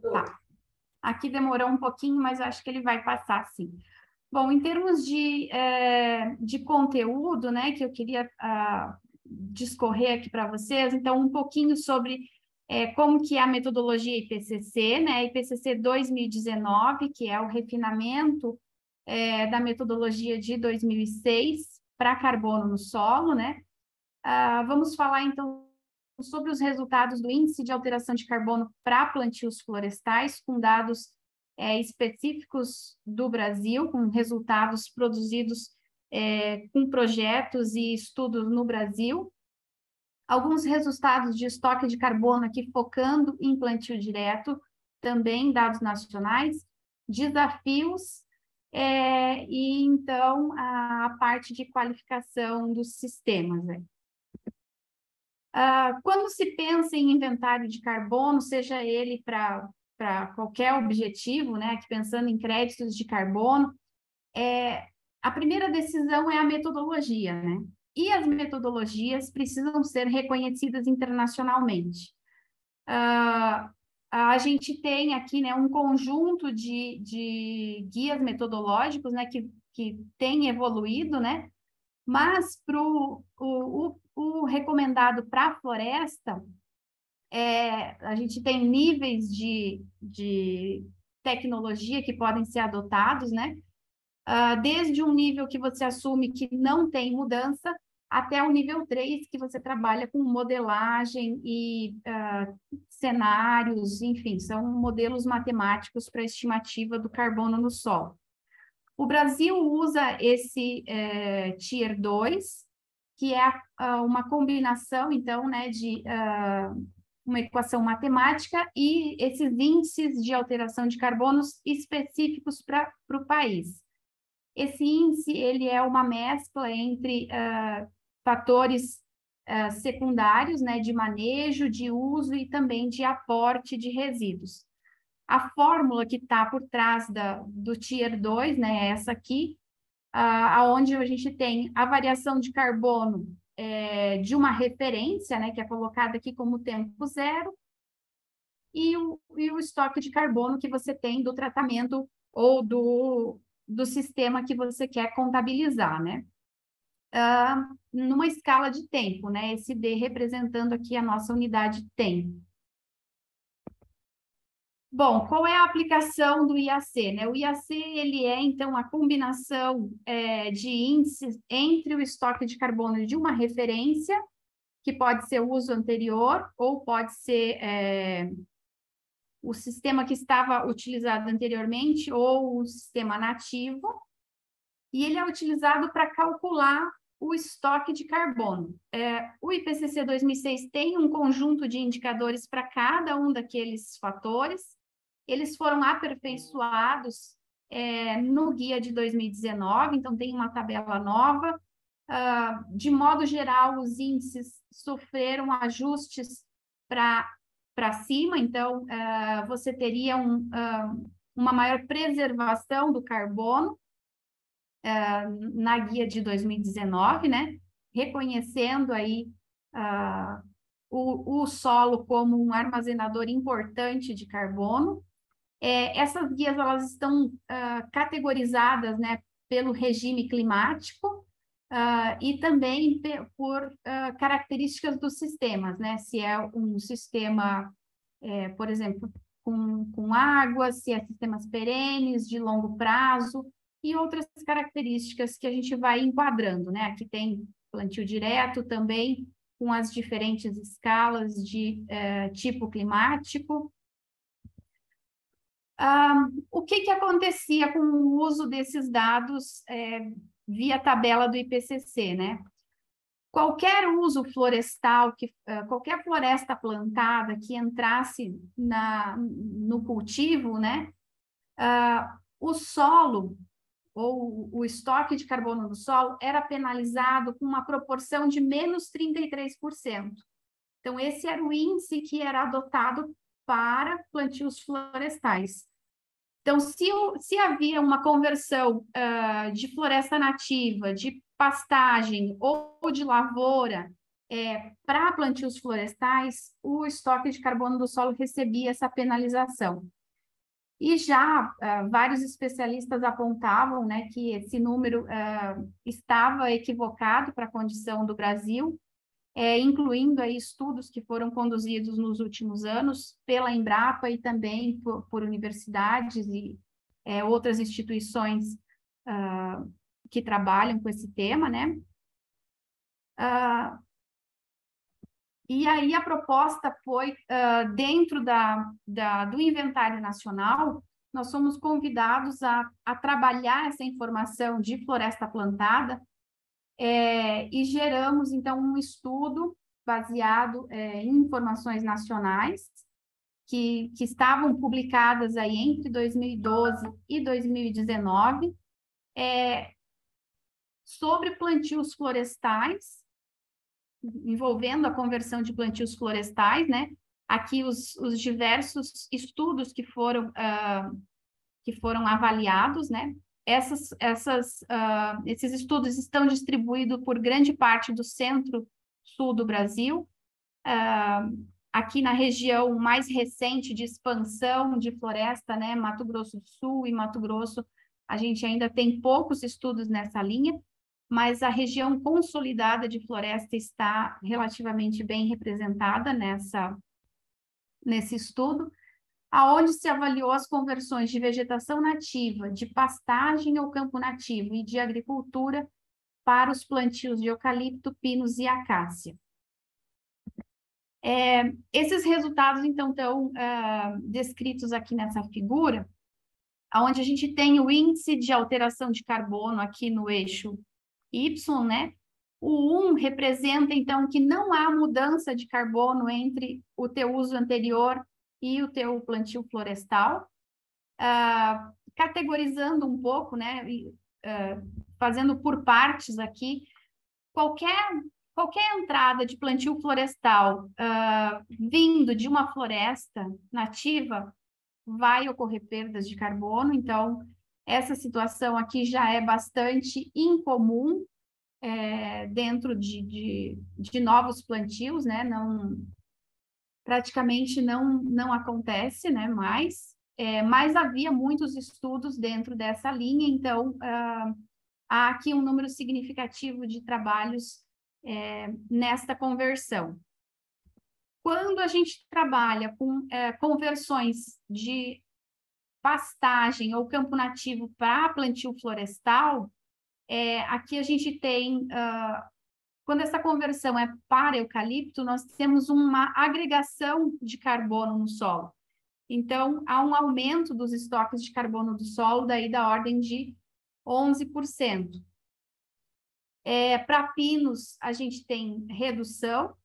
Speaker 7: Tá. Aqui demorou um pouquinho, mas eu acho que ele vai passar sim. Bom, em termos de conteúdo, né, que eu queria discorrer aqui para vocês, então um pouquinho sobre como que é a metodologia IPCC, né, IPCC 2019, que é o refinamento da metodologia de 2006 para carbono no solo, né. Vamos falar então sobre os resultados do índice de alteração de carbono para plantios florestais, com dados específicos do Brasil, com resultados produzidos com projetos e estudos no Brasil. Alguns resultados de estoque de carbono aqui focando em plantio direto, também dados nacionais, desafios e então a parte de qualificação dos sistemas. Quando se pensa em inventário de carbono, seja ele para qualquer objetivo, né, aqui pensando em créditos de carbono, a primeira decisão é a metodologia, né? E as metodologias precisam ser reconhecidas internacionalmente. A gente tem aqui, né, um conjunto de guias metodológicos, né, que tem evoluído, né? Mas para o recomendado para a floresta, a gente tem níveis de tecnologia que podem ser adotados, né? Desde um nível que você assume que não tem mudança, até o nível 3, que você trabalha com modelagem e cenários, enfim, são modelos matemáticos para estimativa do carbono no solo. O Brasil usa esse Tier 2, que é uma combinação, então, né, de uma equação matemática e esses índices de alteração de carbonos específicos para o país. Esse índice ele é uma mescla entre fatores secundários, né, de manejo, de uso e também de aporte de resíduos. A fórmula que está por trás do Tier 2, né, é essa aqui, onde a gente tem a variação de carbono de uma referência, né, que é colocada aqui como tempo zero, e o estoque de carbono que você tem do tratamento ou do sistema que você quer contabilizar, né? Numa escala de tempo, né? Esse D representando aqui a nossa unidade tempo. Bom, qual é a aplicação do IAC, né? O IAC, ele é, então, a combinação de índices entre o estoque de carbono de uma referência, que pode ser o uso anterior, ou pode ser o sistema que estava utilizado anteriormente, ou o sistema nativo, e ele é utilizado para calcular o estoque de carbono. O IPCC 2006 tem um conjunto de indicadores para cada um daqueles fatores. Eles foram aperfeiçoados no guia de 2019, então tem uma tabela nova. De modo geral, os índices sofreram ajustes para cima, então você teria uma maior preservação do carbono na guia de 2019, né? Reconhecendo aí o solo como um armazenador importante de carbono. Essas guias elas estão categorizadas, né, pelo regime climático e também por características dos sistemas, né? Se é um sistema, por exemplo, com água, se é sistemas perenes, de longo prazo, e outras características que a gente vai enquadrando, né? Aqui tem plantio direto também, com as diferentes escalas de tipo climático. O que acontecia com o uso desses dados via tabela do IPCC, né? Qualquer uso florestal, qualquer floresta plantada que entrasse no cultivo, né? O solo, ou o estoque de carbono do solo, era penalizado com uma proporção de menos 33%. Então, esse era o índice que era adotado para plantios florestais. Então, se havia uma conversão de floresta nativa, de pastagem ou de lavoura para plantios florestais, o estoque de carbono do solo recebia essa penalização. E já vários especialistas apontavam, né, que esse número estava equivocado para a condição do Brasil, incluindo aí estudos que foram conduzidos nos últimos anos pela Embrapa e também por universidades e outras instituições que trabalham com esse tema, né? E aí a proposta foi, dentro do inventário nacional, nós somos convidados a trabalhar essa informação de floresta plantada, e geramos, então, um estudo baseado em informações nacionais que estavam publicadas aí entre 2012 e 2019 sobre plantios florestais, envolvendo a conversão de plantios florestais, né? Aqui os diversos estudos que foram avaliados, né? Esses estudos estão distribuídos por grande parte do centro-sul do Brasil. Aqui na região mais recente de expansão de floresta, né, Mato Grosso do Sul e Mato Grosso, a gente ainda tem poucos estudos nessa linha, mas a região consolidada de floresta está relativamente bem representada nesse estudo, aonde se avaliou as conversões de vegetação nativa, de pastagem ou campo nativo e de agricultura para os plantios de eucalipto, pinos e acácia. Esses resultados, então, estão descritos aqui nessa figura, onde a gente tem o índice de alteração de carbono aqui no eixo Y, né? O 1 representa, então, que não há mudança de carbono entre o teu uso anterior e o teu plantio florestal, categorizando um pouco, né, fazendo por partes aqui, qualquer entrada de plantio florestal vindo de uma floresta nativa vai ocorrer perdas de carbono, então essa situação aqui já é bastante incomum dentro de novos plantios, né, praticamente não acontece, né, mas havia muitos estudos dentro dessa linha, então há aqui um número significativo de trabalhos nesta conversão. Quando a gente trabalha com conversões de pastagem ou campo nativo para plantio florestal, aqui a gente tem... Quando essa conversão é para eucalipto, nós temos uma agregação de carbono no solo. Então, há um aumento dos estoques de carbono do solo, daí da ordem de 11%. Para pinos, a gente tem redução,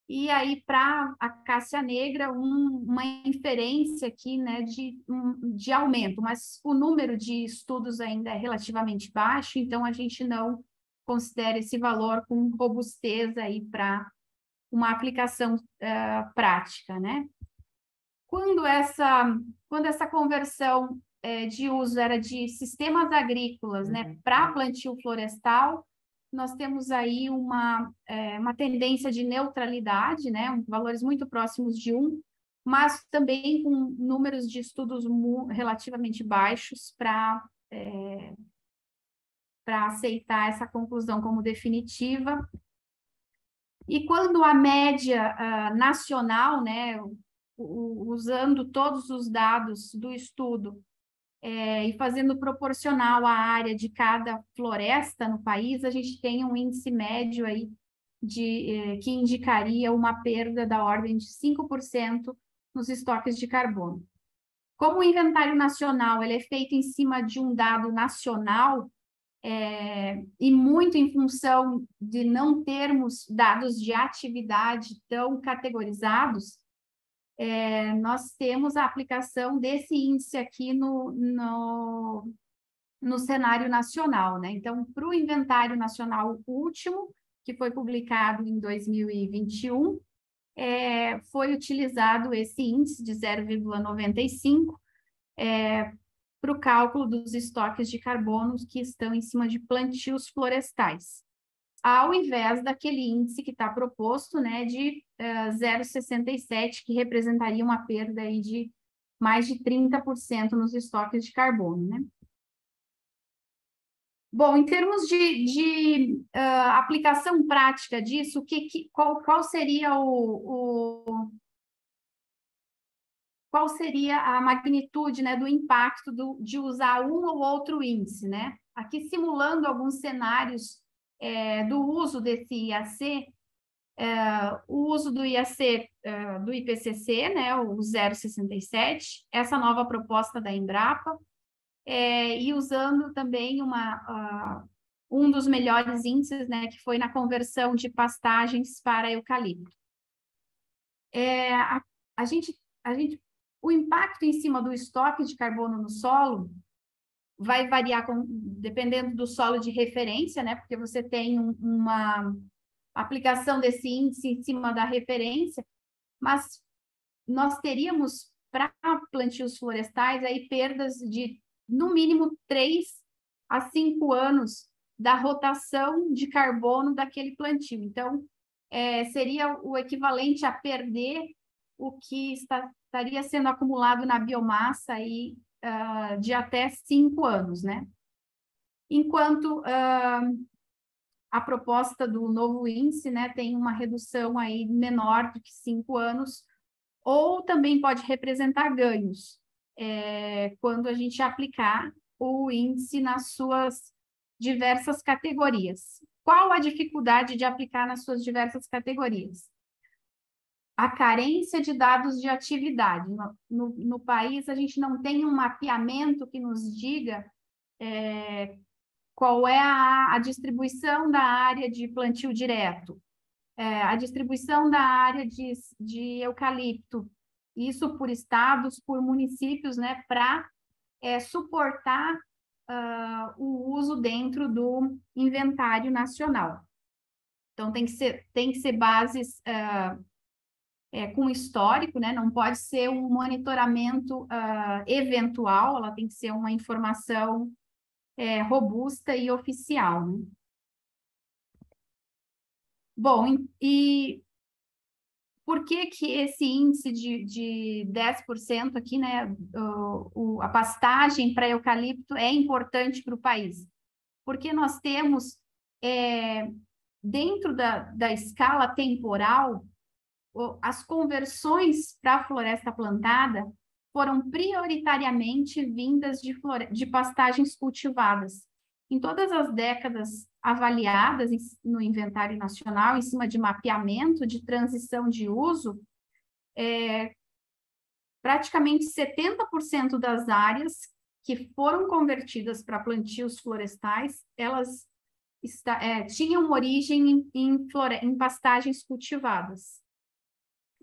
Speaker 7: E aí, para a acácia negra, uma inferência aqui, né, de aumento, mas o número de estudos ainda é relativamente baixo, então a gente não considera esse valor com robustez aí para uma aplicação prática, né? Quando essa conversão de uso era de sistemas agrícolas, né, para plantio florestal, nós temos aí uma tendência de neutralidade, né, valores muito próximos de 1, mas também com números de estudos relativamente baixos para aceitar essa conclusão como definitiva. E quando a média nacional, né, usando todos os dados do estudo e fazendo proporcional à área de cada floresta no país, a gente tem um índice médio aí que indicaria uma perda da ordem de 5% nos estoques de carbono. Como o inventário nacional ele é feito em cima de um dado nacional, e muito em função de não termos dados de atividade tão categorizados, nós temos a aplicação desse índice aqui no cenário nacional, né? Então, para o inventário nacional último, que foi publicado em 2021, foi utilizado esse índice de 0,95 para o cálculo dos estoques de carbono que estão em cima de plantios florestais, ao invés daquele índice que está proposto, né, de 0,67, que representaria uma perda aí de mais de 30% nos estoques de carbono, né? Bom, em termos de aplicação prática disso, qual seria qual seria a magnitude, né, do impacto de usar um ou outro índice, né? Aqui simulando alguns cenários do uso desse IAC, o uso do IAC do IPCC, né, o 0,67, essa nova proposta da Embrapa, e usando também um dos melhores índices, né, que foi na conversão de pastagens para eucalipto. O impacto em cima do estoque de carbono no solo vai variar dependendo do solo de referência, né? Porque você tem uma aplicação desse índice em cima da referência, mas nós teríamos, para plantios florestais, aí perdas de, no mínimo, 3 a 5 anos da rotação de carbono daquele plantio. Então, seria o equivalente a perder o que estaria sendo acumulado na biomassa aí, de até 5 anos, né? Enquanto a proposta do novo índice, né, tem uma redução aí menor do que 5 anos, ou também pode representar ganhos, quando a gente aplicar o índice nas suas diversas categorias. Qual a dificuldade de aplicar nas suas diversas categorias? A carência de dados de atividade. No país, a gente não tem um mapeamento que nos diga qual é a distribuição da área de plantio direto, a distribuição da área de eucalipto, isso por estados, por municípios, né, para suportar o uso dentro do inventário nacional. Então, tem que ser bases com histórico, né? Não pode ser um monitoramento eventual, ela tem que ser uma informação robusta e oficial, né? Bom, e por que esse índice de 10% aqui, né, a pastagem para eucalipto é importante para o país? Porque nós temos, dentro da escala temporal, as conversões para a floresta plantada foram prioritariamente vindas de pastagens cultivadas. Em todas as décadas avaliadas no inventário nacional, em cima de mapeamento de transição de uso, praticamente 70% das áreas que foram convertidas para plantios florestais, elas tinham origem em pastagens cultivadas.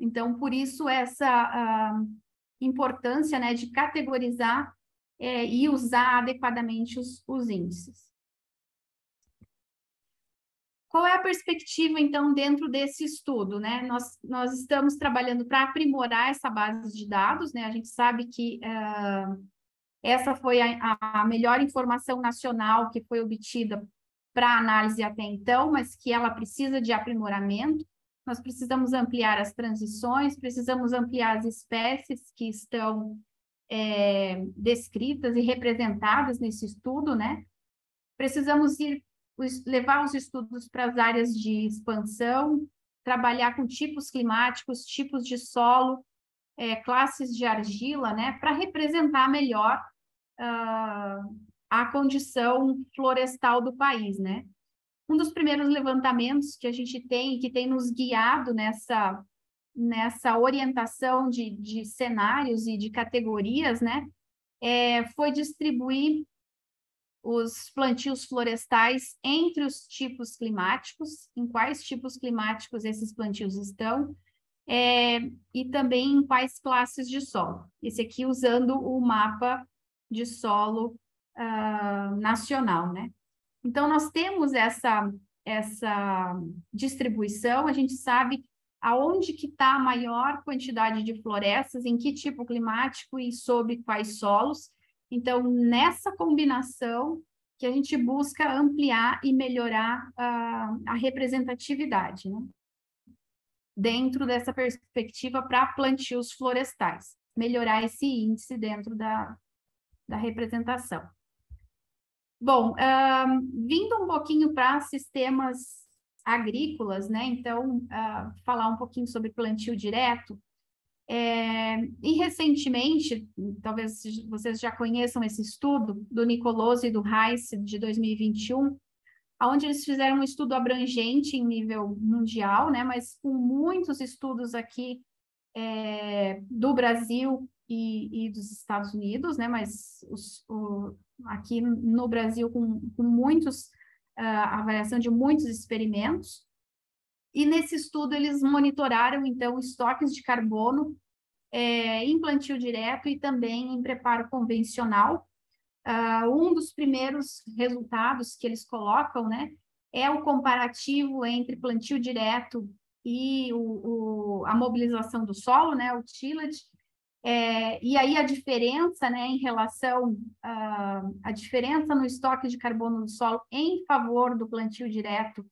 Speaker 7: Então, por isso, essa importância, né, de categorizar e usar adequadamente os índices. Qual é a perspectiva, então, dentro desse estudo, né? Nós estamos trabalhando para aprimorar essa base de dados, né? A gente sabe que essa foi a melhor informação nacional que foi obtida para análise até então, mas que ela precisa de aprimoramento. Nós precisamos ampliar as transições, precisamos ampliar as espécies que estão descritas e representadas nesse estudo, né? Precisamos levar os estudos para as áreas de expansão, trabalhar com tipos climáticos, tipos de solo, classes de argila, né, para representar melhor a condição florestal do país, né? Um dos primeiros levantamentos que a gente tem, que tem nos guiado nessa orientação de cenários e de categorias, né, foi distribuir os plantios florestais entre os tipos climáticos, em quais tipos climáticos esses plantios estão, e também em quais classes de solo. Esse aqui usando o mapa de solo nacional, né? Então, nós temos essa distribuição, a gente sabe aonde que está a maior quantidade de florestas, em que tipo climático e sob quais solos. Então, nessa combinação que a gente busca ampliar e melhorar a representatividade, né? Dentro dessa perspectiva para plantios florestais, melhorar esse índice dentro da representação. Bom, vindo um pouquinho para sistemas agrícolas, né? Então, falar um pouquinho sobre plantio direto. E recentemente, talvez vocês já conheçam esse estudo do Nicoloso e do Reis de 2021, onde eles fizeram um estudo abrangente em nível mundial, né, mas com muitos estudos aqui do Brasil e dos Estados Unidos, né, mas aqui no Brasil com muitos, avaliação de muitos experimentos. E nesse estudo eles monitoraram, então, estoques de carbono em plantio direto e também em preparo convencional. Um dos primeiros resultados que eles colocam, né, é o comparativo entre plantio direto e a mobilização do solo, né, o tillage. E aí a diferença, né, em relação a diferença no estoque de carbono do solo em favor do plantio direto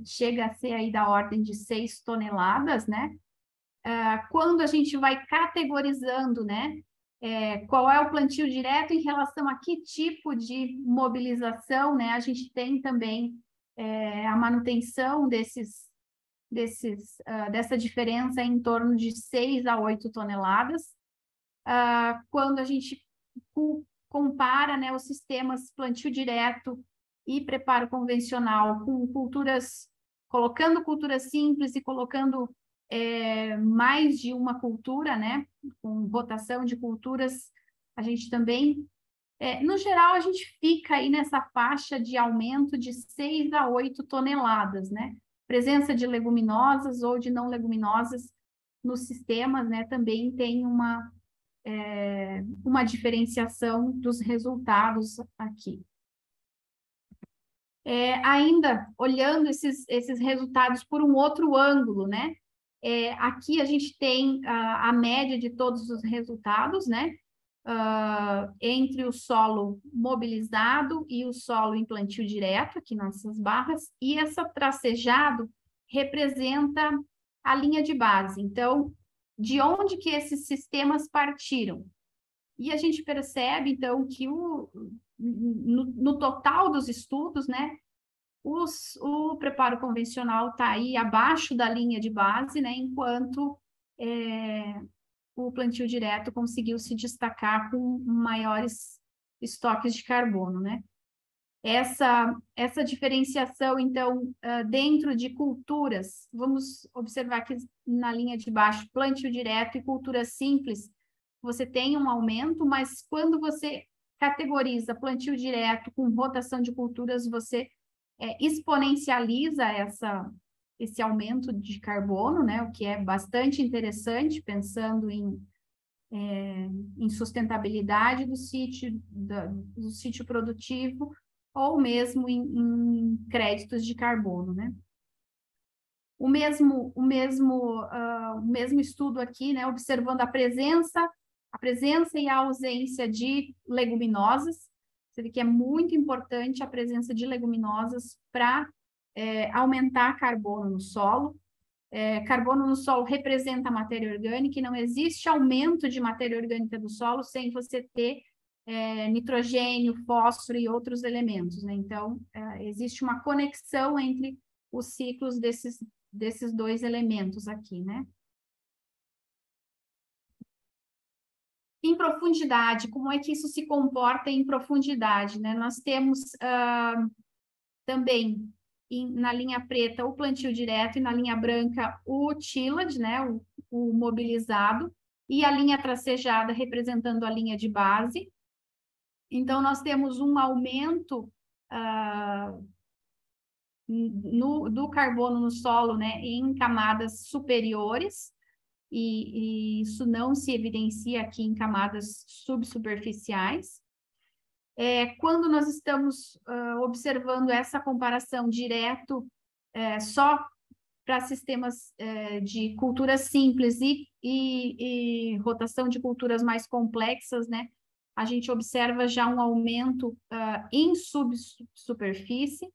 Speaker 7: chega a ser aí da ordem de 6 toneladas, né? Quando a gente vai categorizando, né, qual é o plantio direto em relação a que tipo de mobilização, né, a gente tem também a manutenção dessa diferença em torno de 6 a 8 toneladas. Quando a gente compara, né, os sistemas plantio direto e preparo convencional com colocando culturas simples e colocando mais de uma cultura, né, com rotação de culturas, a gente também, no geral, a gente fica aí nessa faixa de aumento de 6 a 8 toneladas, né? Presença de leguminosas ou de não leguminosas nos sistemas, né, também tem uma diferenciação dos resultados aqui. Ainda olhando esses resultados por um outro ângulo, né? Aqui a gente tem a média de todos os resultados, né? Entre o solo mobilizado e o solo em plantio direto, aqui nessas barras, e essa tracejado representa a linha de base. Então, de onde que esses sistemas partiram? E a gente percebe, então, que no total dos estudos, né, o preparo convencional está aí abaixo da linha de base, né, enquanto o plantio direto conseguiu se destacar com maiores estoques de carbono, né? Essa diferenciação, então, dentro de culturas, vamos observar que na linha de baixo, plantio direto e cultura simples, você tem um aumento, mas quando você categoriza plantio direto com rotação de culturas, você exponencializa esse aumento de carbono, né, o que é bastante interessante, pensando em sustentabilidade do sítio produtivo, ou mesmo em créditos de carbono, né? O mesmo estudo aqui, né, observando a presença e a ausência de leguminosas. Você vê que é muito importante a presença de leguminosas para aumentar carbono no solo. Carbono no solo representa a matéria orgânica e não existe aumento de matéria orgânica do solo sem você ter nitrogênio, fósforo e outros elementos, né? Então, existe uma conexão entre os ciclos desses dois elementos aqui, né? Em profundidade, como é que isso se comporta em profundidade, né? Nós temos também na linha preta o plantio direto e na linha branca o tillage, né? O mobilizado, e a linha tracejada representando a linha de base. Então, nós temos um aumento do carbono no solo, né, em camadas superiores, e isso não se evidencia aqui em camadas subsuperficiais. Quando nós estamos observando essa comparação direto só para sistemas de culturas simples e rotação de culturas mais complexas, né, a gente observa já um aumento em subsuperfície.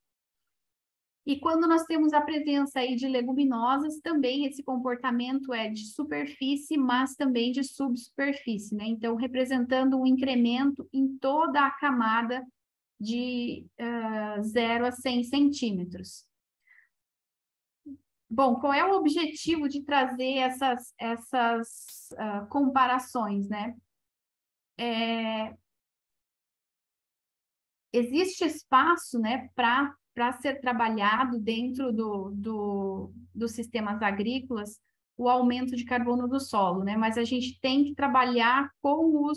Speaker 7: E quando nós temos a presença aí de leguminosas, também esse comportamento é de superfície, mas também de subsuperfície, né? Então, representando um incremento em toda a camada de 0 a 100 centímetros. Bom, qual é o objetivo de trazer essas comparações, né? Existe espaço, né, para ser trabalhado dentro dos sistemas agrícolas o aumento de carbono do solo, né? Mas a gente tem que trabalhar com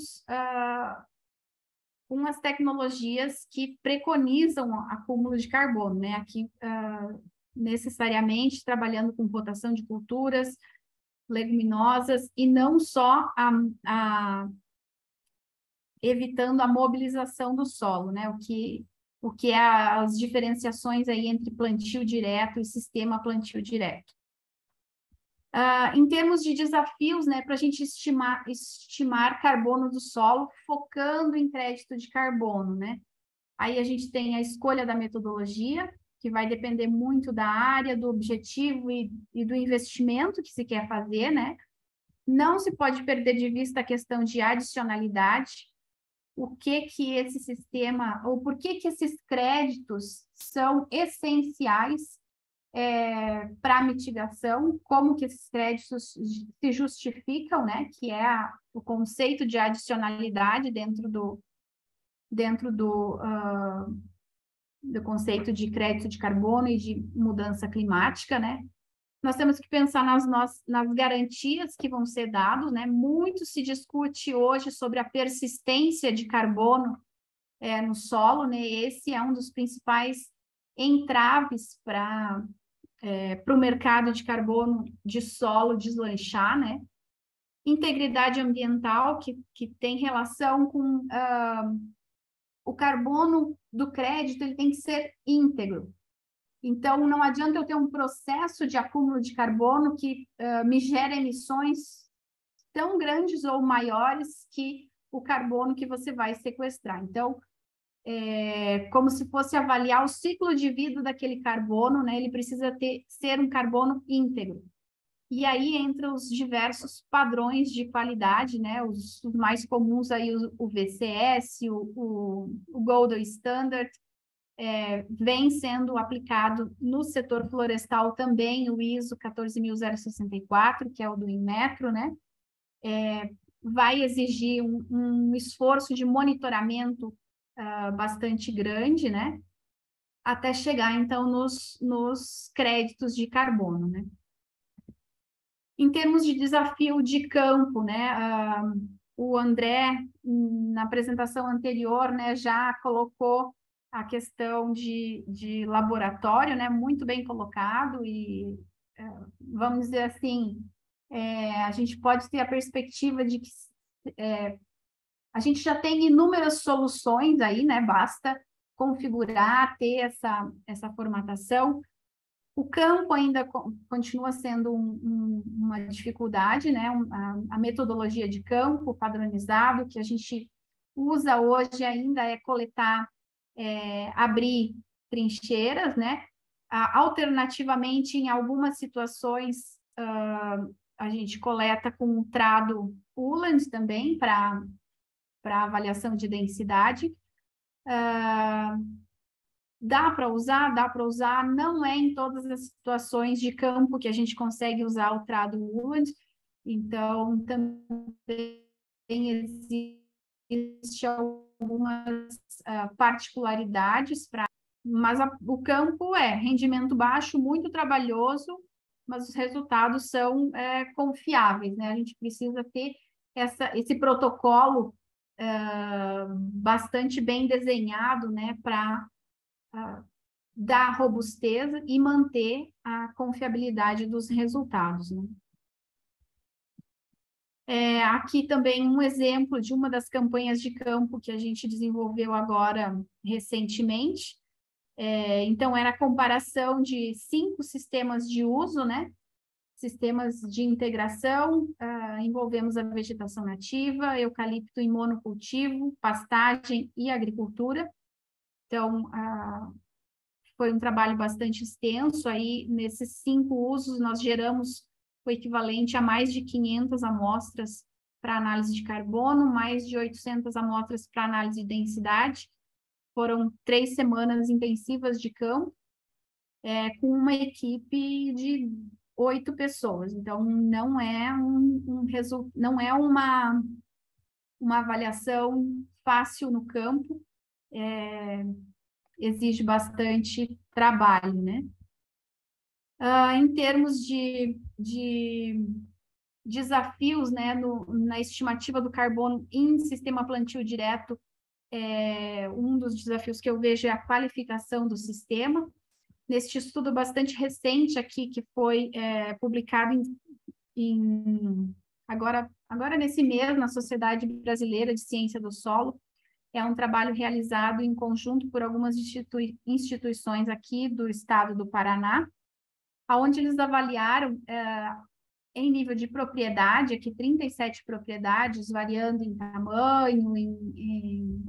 Speaker 7: com as tecnologias que preconizam o acúmulo de carbono, né? Aqui, necessariamente, trabalhando com rotação de culturas, leguminosas, e não só evitando a mobilização do solo, né? O que é as diferenciações aí entre plantio direto e sistema plantio direto. Em termos de desafios, né, para a gente estimar carbono do solo, focando em crédito de carbono, né? Aí a gente tem a escolha da metodologia, que vai depender muito da área, do objetivo e do investimento que se quer fazer, né? Não se pode perder de vista a questão de adicionalidade, o que esse sistema, ou por que esses créditos são essenciais para a mitigação, como que esses créditos se justificam, né? Que é o conceito de adicionalidade dentro do conceito de crédito de carbono e de mudança climática, né? Nós temos que pensar nas garantias que vão ser dadas, né? Muito se discute hoje sobre a persistência de carbono no solo, né? Esse é um dos principais entraves para o mercado de carbono de solo deslanchar, né? Integridade ambiental, que tem relação com o carbono do crédito, ele tem que ser íntegro. Então, não adianta eu ter um processo de acúmulo de carbono que me gere emissões tão grandes ou maiores que o carbono que você vai sequestrar. Então, como se fosse avaliar o ciclo de vida daquele carbono, né? Ele precisa ser um carbono íntegro. E aí entra os diversos padrões de qualidade, né? Os mais comuns aí, o VCS, o Gold Standard, vem sendo aplicado no setor florestal também, o ISO 14064, que é o do Inmetro, né? Vai exigir um esforço de monitoramento bastante grande, né? Até chegar, então, nos créditos de carbono, né? Em termos de desafio de campo, né? O André, na apresentação anterior, né, já colocou a questão de laboratório, né, muito bem colocado e, vamos dizer assim, a gente pode ter a perspectiva de que a gente já tem inúmeras soluções aí, né, basta configurar, ter essa formatação. O campo ainda continua sendo uma dificuldade, né, a metodologia de campo padronizado que a gente usa hoje ainda é coletar, abrir trincheiras, né? Alternativamente, em algumas situações, a gente coleta com o trado Uland também para avaliação de densidade. Dá para usar, não é em todas as situações de campo que a gente consegue usar o trado Uland, então também existe algumas particularidades, mas o campo é rendimento baixo, muito trabalhoso, mas os resultados são confiáveis, né? A gente precisa ter esse protocolo bastante bem desenhado, né, para dar robustez e manter a confiabilidade dos resultados, né? Aqui também um exemplo de uma das campanhas de campo que a gente desenvolveu agora recentemente. Então, era a comparação de 5 sistemas de uso, né? Sistemas de integração, envolvemos a vegetação nativa, eucalipto em monocultivo, pastagem e agricultura. Então, foi um trabalho bastante extenso. Aí, nesses 5 usos, nós geramos o equivalente a mais de 500 amostras para análise de carbono, mais de 800 amostras para análise de densidade. Foram 3 semanas intensivas de campo, com uma equipe de 8 pessoas. Então, não é não é uma avaliação fácil no campo, exige bastante trabalho, né? Em termos de desafios, né, na estimativa do carbono em sistema plantio direto, um dos desafios que eu vejo é a qualificação do sistema. Neste estudo bastante recente aqui, que foi publicado agora nesse mês, na Sociedade Brasileira de Ciência do Solo, é um trabalho realizado em conjunto por algumas instituições aqui do estado do Paraná, onde eles avaliaram em nível de propriedade, aqui 37 propriedades, variando em tamanho, em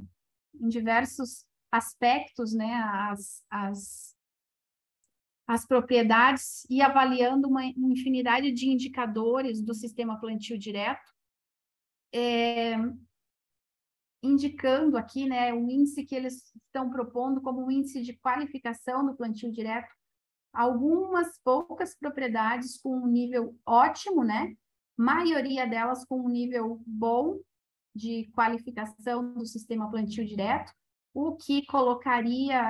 Speaker 7: diversos aspectos, né, as propriedades, e avaliando uma infinidade de indicadores do sistema plantio direto, indicando aqui, né, um índice que eles estão propondo como um índice de qualificação do plantio direto, algumas poucas propriedades com um nível ótimo, né, maioria delas com um nível bom de qualificação do sistema plantio direto, o que colocaria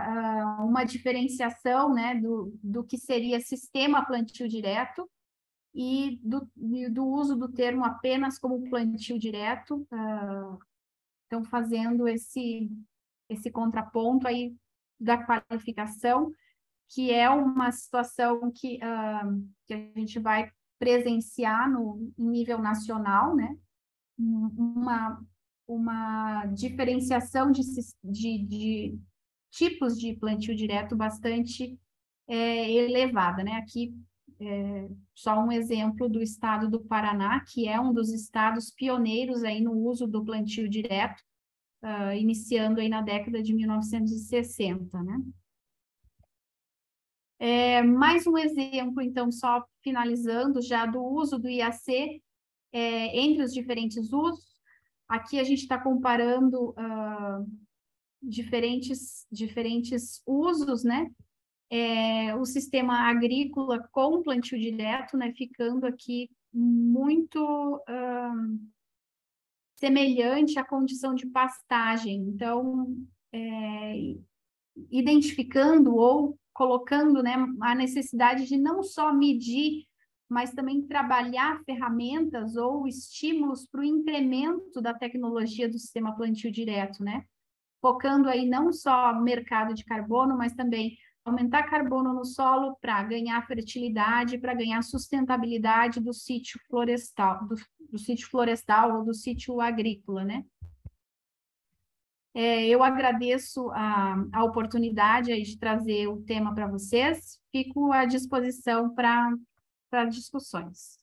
Speaker 7: uma diferenciação, né, do que seria sistema plantio direto e do uso do termo apenas como plantio direto. Então, fazendo esse contraponto aí da qualificação, que é uma situação que a gente vai presenciar em nível nacional, né? Uma diferenciação de tipos de plantio direto bastante elevada, né? Aqui, só um exemplo do estado do Paraná, que é um dos estados pioneiros aí no uso do plantio direto, iniciando aí na década de 1960, né? Mais um exemplo, então, só finalizando já do uso do IAC entre os diferentes usos. Aqui a gente está comparando diferentes usos, né? O sistema agrícola com plantio direto, né? Ficando aqui muito semelhante à condição de pastagem. Então, identificando ou colocando, né, a necessidade de não só medir, mas também trabalhar ferramentas ou estímulos para o incremento da tecnologia do sistema plantio direto, né? focando aí não só no mercado de carbono, mas também aumentar carbono no solo para ganhar fertilidade, para ganhar sustentabilidade do sítio florestal, do sítio florestal ou do sítio agrícola, né? Eu agradeço a oportunidade aí de trazer o tema para vocês, fico à disposição para discussões.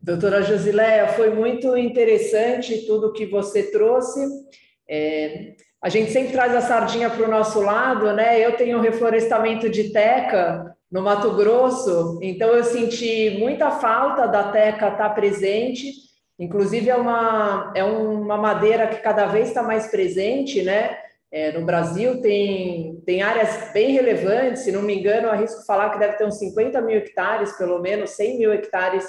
Speaker 3: Doutora Josiléia, foi muito interessante tudo que você trouxe. A gente sempre traz a sardinha para o nosso lado, né? Eu tenho reflorestamento de teca no Mato Grosso, então eu senti muita falta da teca estar presente. Inclusive, é uma madeira que cada vez está mais presente, né? No Brasil tem áreas bem relevantes, se não me engano, eu arrisco falar que deve ter uns 50 mil hectares, pelo menos 100 mil hectares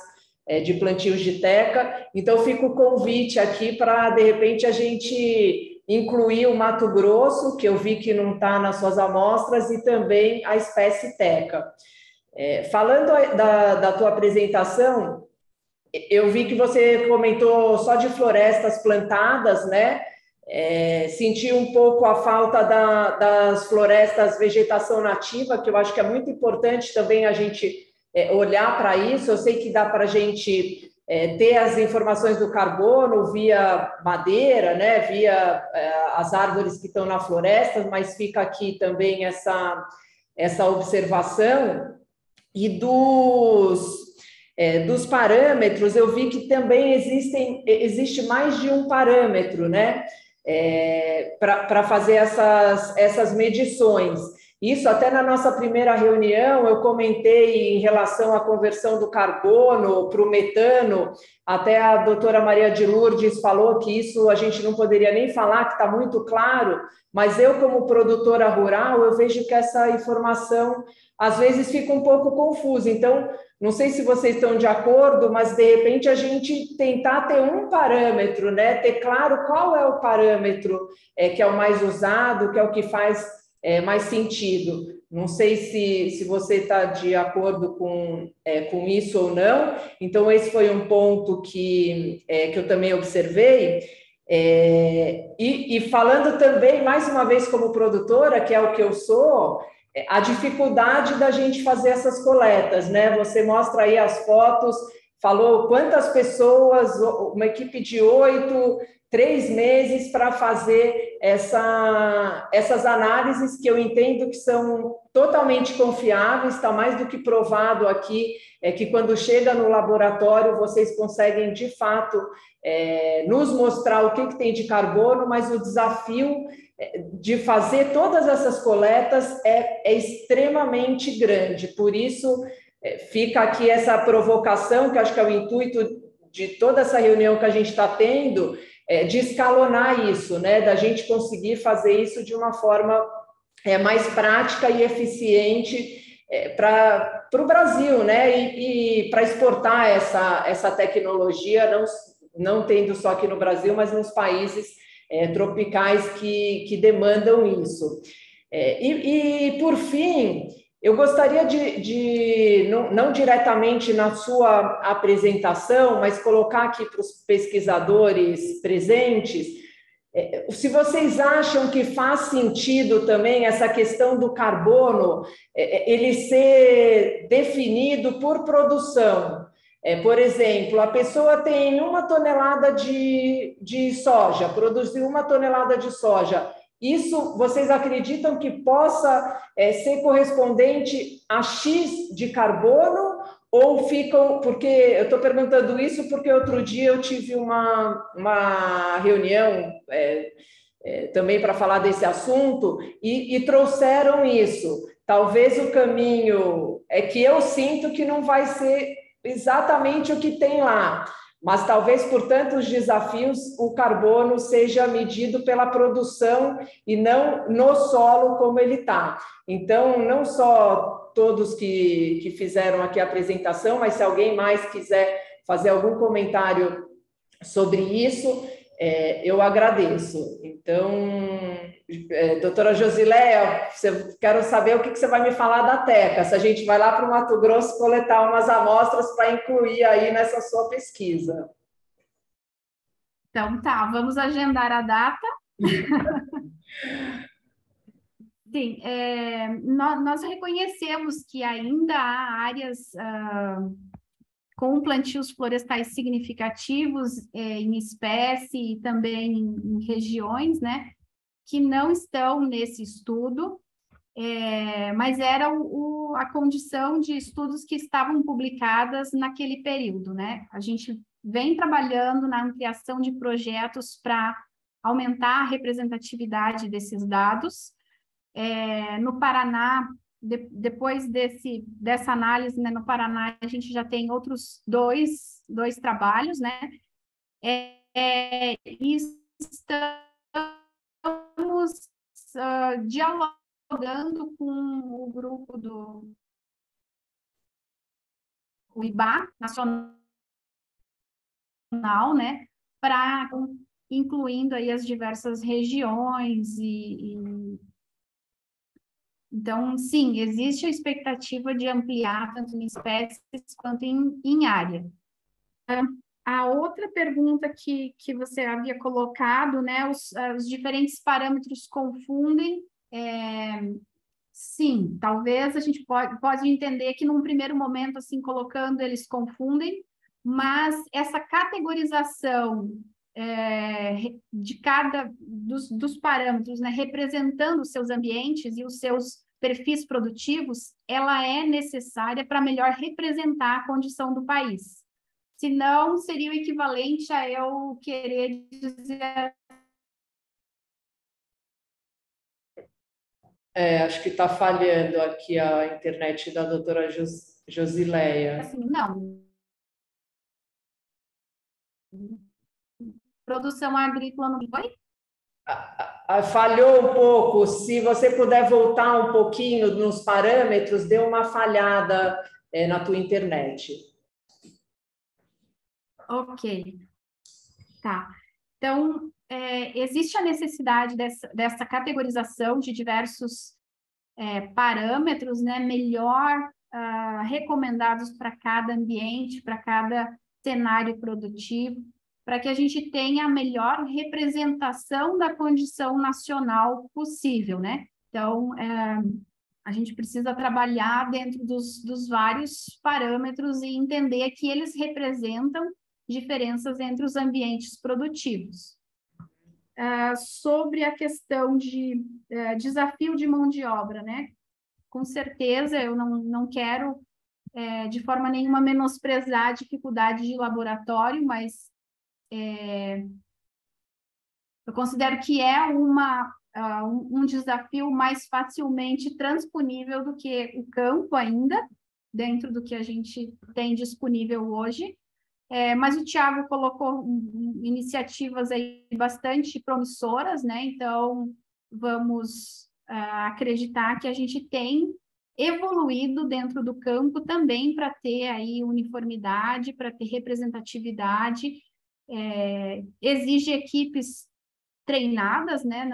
Speaker 3: de plantios de teca. Então, fica o convite aqui para, de repente, a gente incluir o Mato Grosso, que eu vi que não está nas suas amostras, e também a espécie teca. Falando da tua apresentação, eu vi que você comentou só de florestas plantadas, né? Senti um pouco a falta das florestas vegetação nativa, que eu acho que é muito importante também a gente olhar para isso. Eu sei que dá para a gente ter as informações do carbono via madeira, né? Via as árvores que estão na floresta, mas fica aqui também essa observação. E dos parâmetros, eu vi que também existe mais de um parâmetro, né, para fazer essas medições. Isso até na nossa primeira reunião eu comentei em relação à conversão do carbono para o metano, até a doutora Maria de Lourdes falou que isso a gente não poderia nem falar, que está muito claro, mas eu, como produtora rural, eu vejo que essa informação às vezes fica um pouco confusa. Então, não sei se vocês estão de acordo, mas de repente a gente tentar ter um parâmetro, né? Ter claro qual é o parâmetro que é o mais usado, que é o que faz mais sentido. Não sei se você está de acordo com isso ou não. Então, esse foi um ponto que eu também observei. E falando também, mais uma vez, como produtora, que é o que eu sou, a dificuldade da gente fazer essas coletas, né? Você mostra aí as fotos, falou quantas pessoas, uma equipe de 8, 3 meses para fazer essas análises que eu entendo que são totalmente confiáveis, está mais do que provado aqui, que quando chega no laboratório vocês conseguem de fato nos mostrar o que tem de carbono, mas o desafio de fazer todas essas coletas é extremamente grande. Por isso, fica aqui essa provocação, que acho que é o intuito de toda essa reunião que a gente está tendo, de escalonar isso, né? Da gente conseguir fazer isso de uma forma mais prática e eficiente para o Brasil, né? E para exportar essa tecnologia, não tendo só aqui no Brasil, mas nos países tropicais que demandam isso. E por fim, eu gostaria não diretamente na sua apresentação, mas colocar aqui para os pesquisadores presentes, se vocês acham que faz sentido também essa questão do carbono, ele ser definido por produção. Por exemplo, a pessoa tem 1 tonelada de soja, produziu 1 tonelada de soja. Isso, vocês acreditam que possa ser correspondente a X de carbono? Ou ficam... Porque eu estou perguntando isso porque outro dia eu tive uma reunião também para falar desse assunto e trouxeram isso. Talvez o caminho que eu sinto que não vai ser exatamente o que tem lá, mas talvez por tantos desafios o carbono seja medido pela produção e não no solo como ele está. Então, não só todos que fizeram aqui a apresentação, mas se alguém mais quiser fazer algum comentário sobre isso, eu agradeço. Então, doutora Josiléia, quero saber o que você vai me falar da teca, se a gente vai lá para o Mato Grosso coletar umas amostras para incluir aí nessa sua pesquisa.
Speaker 7: Então, tá, vamos agendar a data. Sim, nós reconhecemos que ainda há áreas com plantios florestais significativos em espécie e também em regiões, né, que não estão nesse estudo, mas era a condição de estudos que estavam publicadas naquele período, né? A gente vem trabalhando na ampliação de projetos para aumentar a representatividade desses dados. No Paraná, depois dessa análise, né, no Paraná, a gente já tem outros dois trabalhos, né? E estamos dialogando com o grupo do IBA Nacional, né? Para incluindo aí as diversas regiões Então, sim, existe a expectativa de ampliar tanto em espécies quanto em área. A outra pergunta que você havia colocado, né, os diferentes parâmetros confundem. Sim, talvez a gente pode entender que num primeiro momento, assim, colocando, eles confundem, mas essa categorização de cada dos parâmetros, né, representando os seus ambientes e os seus perfis produtivos, ela é necessária para melhor representar a condição do país. Senão, seria o equivalente a eu querer dizer...
Speaker 3: Acho que está falhando aqui a internet da doutora Josileia.
Speaker 7: Assim, não. Produção agrícola no... Oi?
Speaker 3: Falhou um pouco. Se você puder voltar um pouquinho nos parâmetros, deu uma falhada na tua internet.
Speaker 7: Ok. Tá. Então, existe a necessidade dessa categorização de diversos parâmetros, né, melhor recomendados para cada ambiente, para cada cenário produtivo, para que a gente tenha a melhor representação da condição nacional possível, né? Então, a gente precisa trabalhar dentro dos vários parâmetros e entender que eles representam diferenças entre os ambientes produtivos. Sobre a questão de desafio de mão de obra, né? Com certeza, eu não quero, de forma nenhuma, menosprezar a dificuldade de laboratório, mas eu considero que é um desafio mais facilmente transponível do que o campo ainda, dentro do que a gente tem disponível hoje. Mas o Thiago colocou iniciativas aí bastante promissoras, né? Então, vamos acreditar que a gente tem evoluído dentro do campo também para ter aí uniformidade, para ter representatividade. Exige equipes treinadas, né?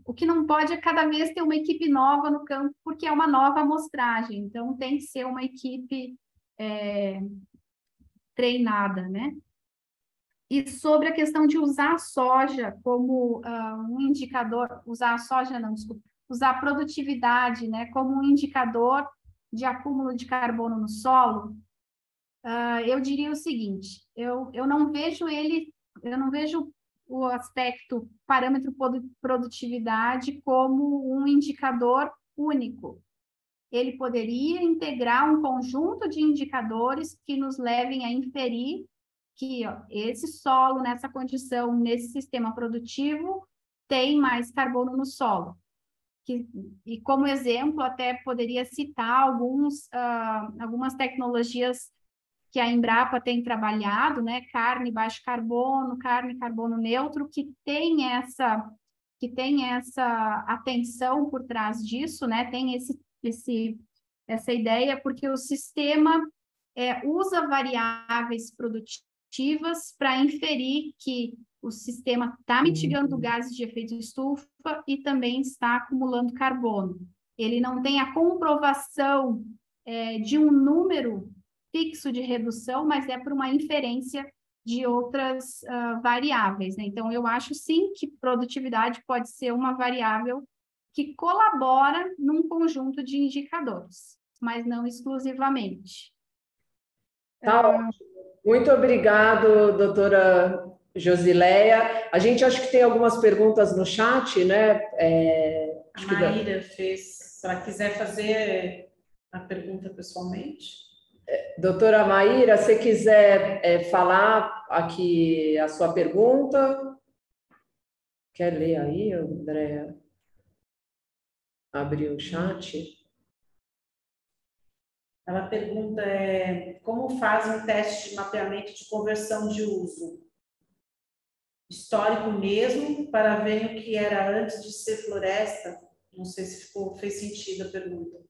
Speaker 7: O que não pode é cada vez ter uma equipe nova no campo, porque é uma nova amostragem. Então, tem que ser uma equipe treinada, né? E sobre a questão de usar a soja como um indicador, usar a soja não, desculpa, usar a produtividade, né, como um indicador de acúmulo de carbono no solo, eu diria o seguinte, eu não vejo o aspecto parâmetro produtividade como um indicador único. Ele poderia integrar um conjunto de indicadores que nos levem a inferir que esse solo, nessa condição, nesse sistema produtivo, tem mais carbono no solo. E como exemplo, até poderia citar algumas tecnologias que a Embrapa tem trabalhado, né? Carne baixo carbono, carne carbono neutro, que tem essa atenção por trás disso, né? Tem essa ideia, porque o sistema usa variáveis produtivas para inferir que o sistema está mitigando gases de efeito estufa e também está acumulando carbono. Ele não tem a comprovação de um número fixo de redução, mas é por uma inferência de outras variáveis, né? Então, eu acho sim que produtividade pode ser uma variável que colabora num conjunto de indicadores, mas não exclusivamente.
Speaker 3: Tá ótimo. Muito obrigado, doutora Josileia. A gente acho que tem algumas perguntas no chat, né?
Speaker 8: A Maíra fez, se ela quiser fazer a pergunta pessoalmente.
Speaker 3: Doutora Maíra, se quiser falar aqui a sua pergunta, quer ler aí, Andréa? Abrir o chat.
Speaker 8: Ela pergunta como faz um teste de mapeamento de conversão de uso? Histórico mesmo, para ver o que era antes de ser floresta? Não sei se fez sentido a pergunta.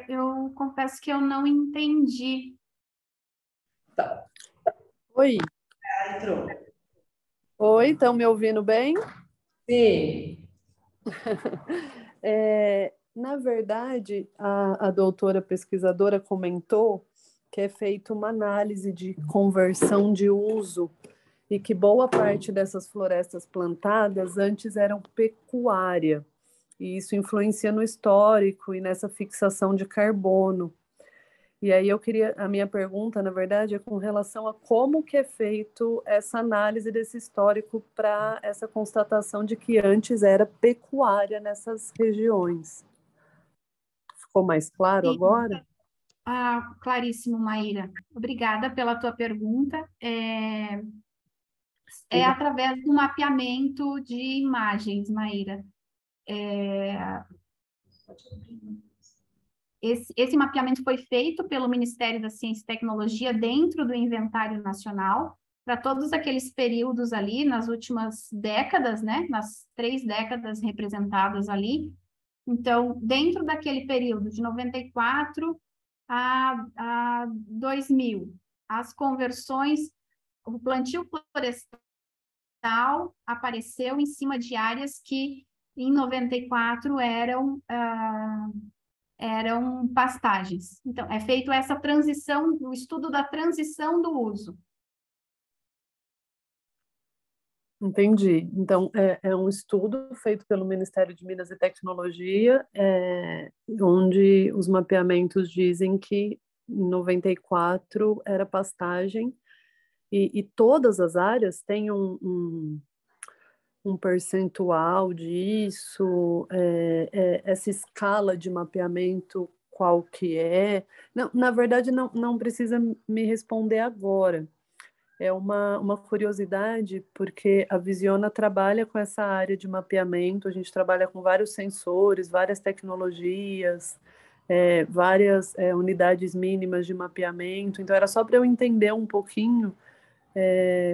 Speaker 7: Eu confesso que eu não entendi.
Speaker 3: Tá.
Speaker 9: Oi.
Speaker 8: Entrou.
Speaker 9: Oi, estão me ouvindo bem?
Speaker 3: Sim.
Speaker 9: Na verdade, a doutora pesquisadora comentou que é feita uma análise de conversão de uso e que boa parte dessas florestas plantadas antes eram pecuária, e isso influencia no histórico e nessa fixação de carbono. E aí a minha pergunta, na verdade, é com relação a como que é feito essa análise desse histórico para essa constatação de que antes era pecuária nessas regiões. Ficou mais claro agora?
Speaker 7: Claríssimo, Maíra. Obrigada pela tua pergunta. É através do mapeamento de imagens, Maíra. Esse mapeamento foi feito pelo Ministério da Ciência e Tecnologia dentro do Inventário Nacional, para todos aqueles períodos ali, nas últimas décadas, né? Nas 3 décadas representadas ali. Então, dentro daquele período de 94 a 2000, as conversões, o plantio florestal apareceu em cima de áreas que em 94 eram pastagens. Então, é feito essa transição, o estudo da transição do uso.
Speaker 9: Entendi. Então, é um estudo feito pelo Ministério de Minas e Tecnologia, onde os mapeamentos dizem que em 94 era pastagem, e todas as áreas têm um percentual disso, essa escala de mapeamento, qual que é? Não, na verdade, não precisa me responder agora. É uma curiosidade, porque a Visiona trabalha com essa área de mapeamento, a gente trabalha com vários sensores, várias tecnologias, várias unidades mínimas de mapeamento, então era só para eu entender um pouquinho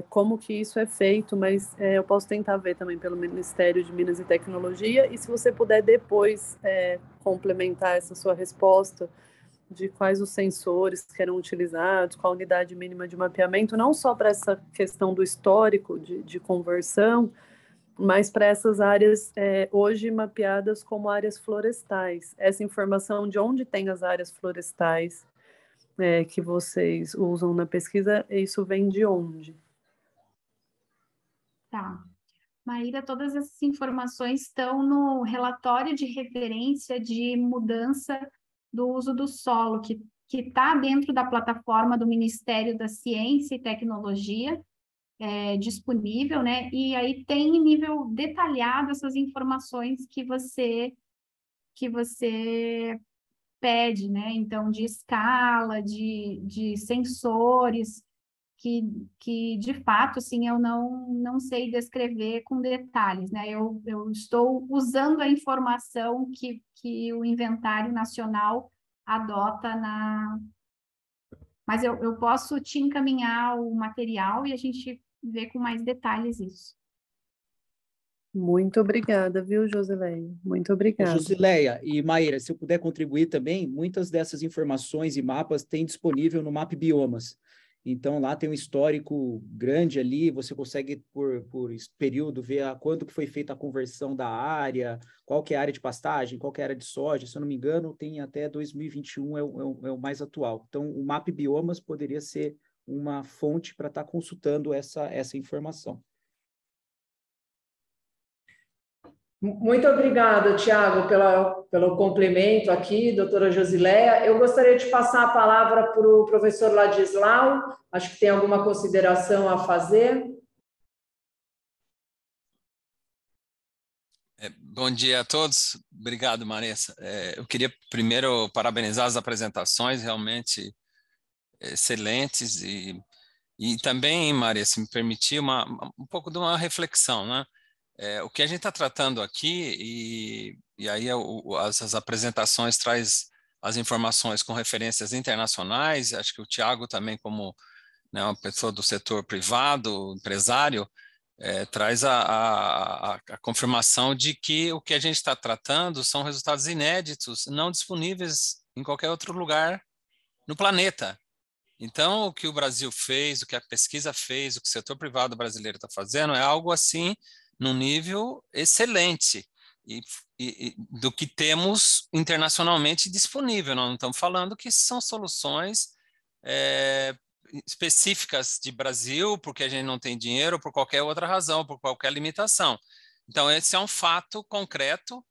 Speaker 9: como que isso é feito, mas eu posso tentar ver também pelo Ministério de Minas e Tecnologia, e se você puder depois complementar essa sua resposta, de quais os sensores que eram utilizados, qual a unidade mínima de mapeamento, não só para essa questão do histórico de conversão, mas para essas áreas hoje mapeadas como áreas florestais. Essa informação de onde tem as áreas florestais que vocês usam na pesquisa, isso vem de onde?
Speaker 7: Tá. Maíra, todas essas informações estão no relatório de referência de mudança do uso do solo, que está dentro da plataforma do Ministério da Ciência e Tecnologia, disponível, né? E aí tem em nível detalhado essas informações que você pede, né? Então, de escala, de sensores, que de fato, assim, eu não sei descrever com detalhes, né? Eu estou usando a informação que o Inventário Nacional adota Mas eu posso te encaminhar o material e a gente vê com mais detalhes isso.
Speaker 9: Muito obrigada, viu, Josileia? Muito obrigada.
Speaker 6: Josileia e Maíra, se eu puder contribuir também, muitas dessas informações e mapas têm disponível no Map Biomas. Então, lá tem um histórico grande ali, você consegue, por período, ver quando que foi feita a conversão da área, qual que é a área de pastagem, qual que é a área de soja. Se eu não me engano, tem até 2021, é o mais atual. Então, o MAP Biomas poderia ser uma fonte para estar consultando essa informação.
Speaker 3: Muito obrigada, Tiago, pelo complemento aqui, doutora Josileia. Eu gostaria de passar a palavra para o professor Ladislau. Acho que tem alguma consideração a fazer.
Speaker 10: Bom dia a todos. Obrigado, Marissa. Eu queria primeiro parabenizar as apresentações, realmente excelentes, e também, Maria, se me permitir, um pouco de uma reflexão, né? O que a gente está tratando aqui, e aí as apresentações traz as informações com referências internacionais, acho que o Tiago também, como, né, uma pessoa do setor privado, empresário, traz a confirmação de que o que a gente está tratando são resultados inéditos, não disponíveis em qualquer outro lugar no planeta. Então, o que o Brasil fez, o que a pesquisa fez, o que o setor privado brasileiro está fazendo é algo assim, num nível excelente e do que temos internacionalmente disponível. Nós não estamos falando que são soluções específicas de Brasil, porque a gente não tem dinheiro, ou por qualquer outra razão, por qualquer limitação. Então, esse é um fato concreto.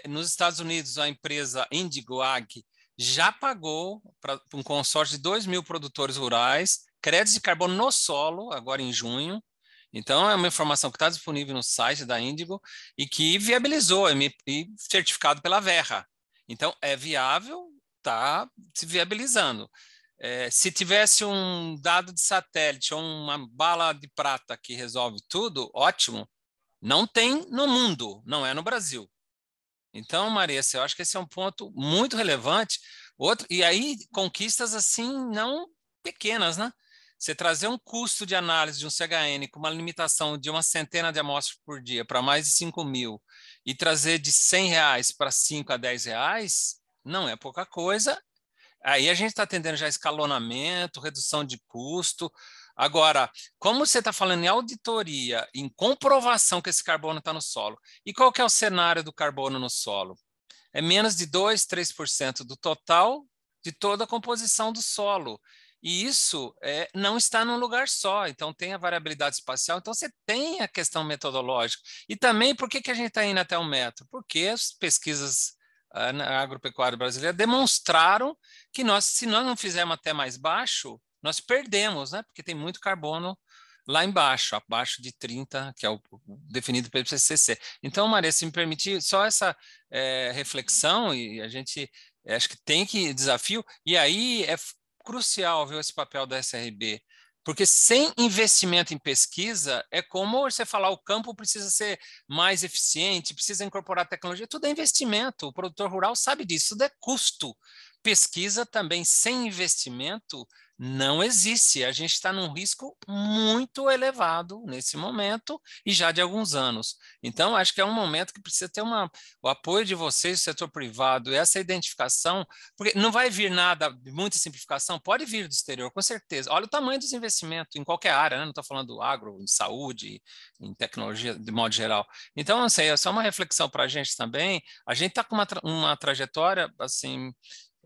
Speaker 10: Nos Estados Unidos, a empresa Indigo Ag já pagou para um consórcio de 2.000 produtores rurais créditos de carbono no solo, agora em junho. Então, é uma informação que está disponível no site da Indigo e que viabilizou, e certificado pela Verra. Então, é viável, está se viabilizando. Se tivesse um dado de satélite ou uma bala de prata que resolve tudo, ótimo. Não tem no mundo, não é no Brasil. Então, Marissa, eu acho que esse é um ponto muito relevante. E aí, conquistas assim, não pequenas, né? Você trazer um custo de análise de um CHN com uma limitação de uma centena de amostras por dia para mais de 5.000 e trazer de R$100 para 5 a R$10, não é pouca coisa. Aí a gente está atendendo já escalonamento, redução de custo. Agora, como você está falando em auditoria, em comprovação que esse carbono está no solo, e qual que é o cenário do carbono no solo? É menos de 2, 3% do total de toda a composição do solo. E isso não está num lugar só, então tem a variabilidade espacial, então você tem a questão metodológica. E também, por que a gente está indo até 1 metro? Porque as pesquisas na agropecuária brasileira demonstraram que se nós não fizermos até mais baixo, nós perdemos, né? Porque tem muito carbono lá embaixo, abaixo de 30, que é o definido pelo IPCC. Então, Maria, se me permitir, só essa reflexão, e a gente acho que tem que desafio, e aí é crucial ver esse papel da SRB, porque sem investimento em pesquisa, é como você falar, o campo precisa ser mais eficiente, precisa incorporar tecnologia, tudo é investimento, o produtor rural sabe disso, tudo é custo. Pesquisa também sem investimento não existe, a gente está num risco muito elevado nesse momento e já de alguns anos. Então, acho que é um momento que precisa ter o apoio de vocês, do setor privado, essa identificação, porque não vai vir nada de muita simplificação, pode vir do exterior, com certeza. Olha o tamanho dos investimentos em qualquer área, né? Não estou falando do agro, em saúde, em tecnologia, de modo geral. Então, não sei, é só uma reflexão para a gente também. A gente está com uma trajetória, assim,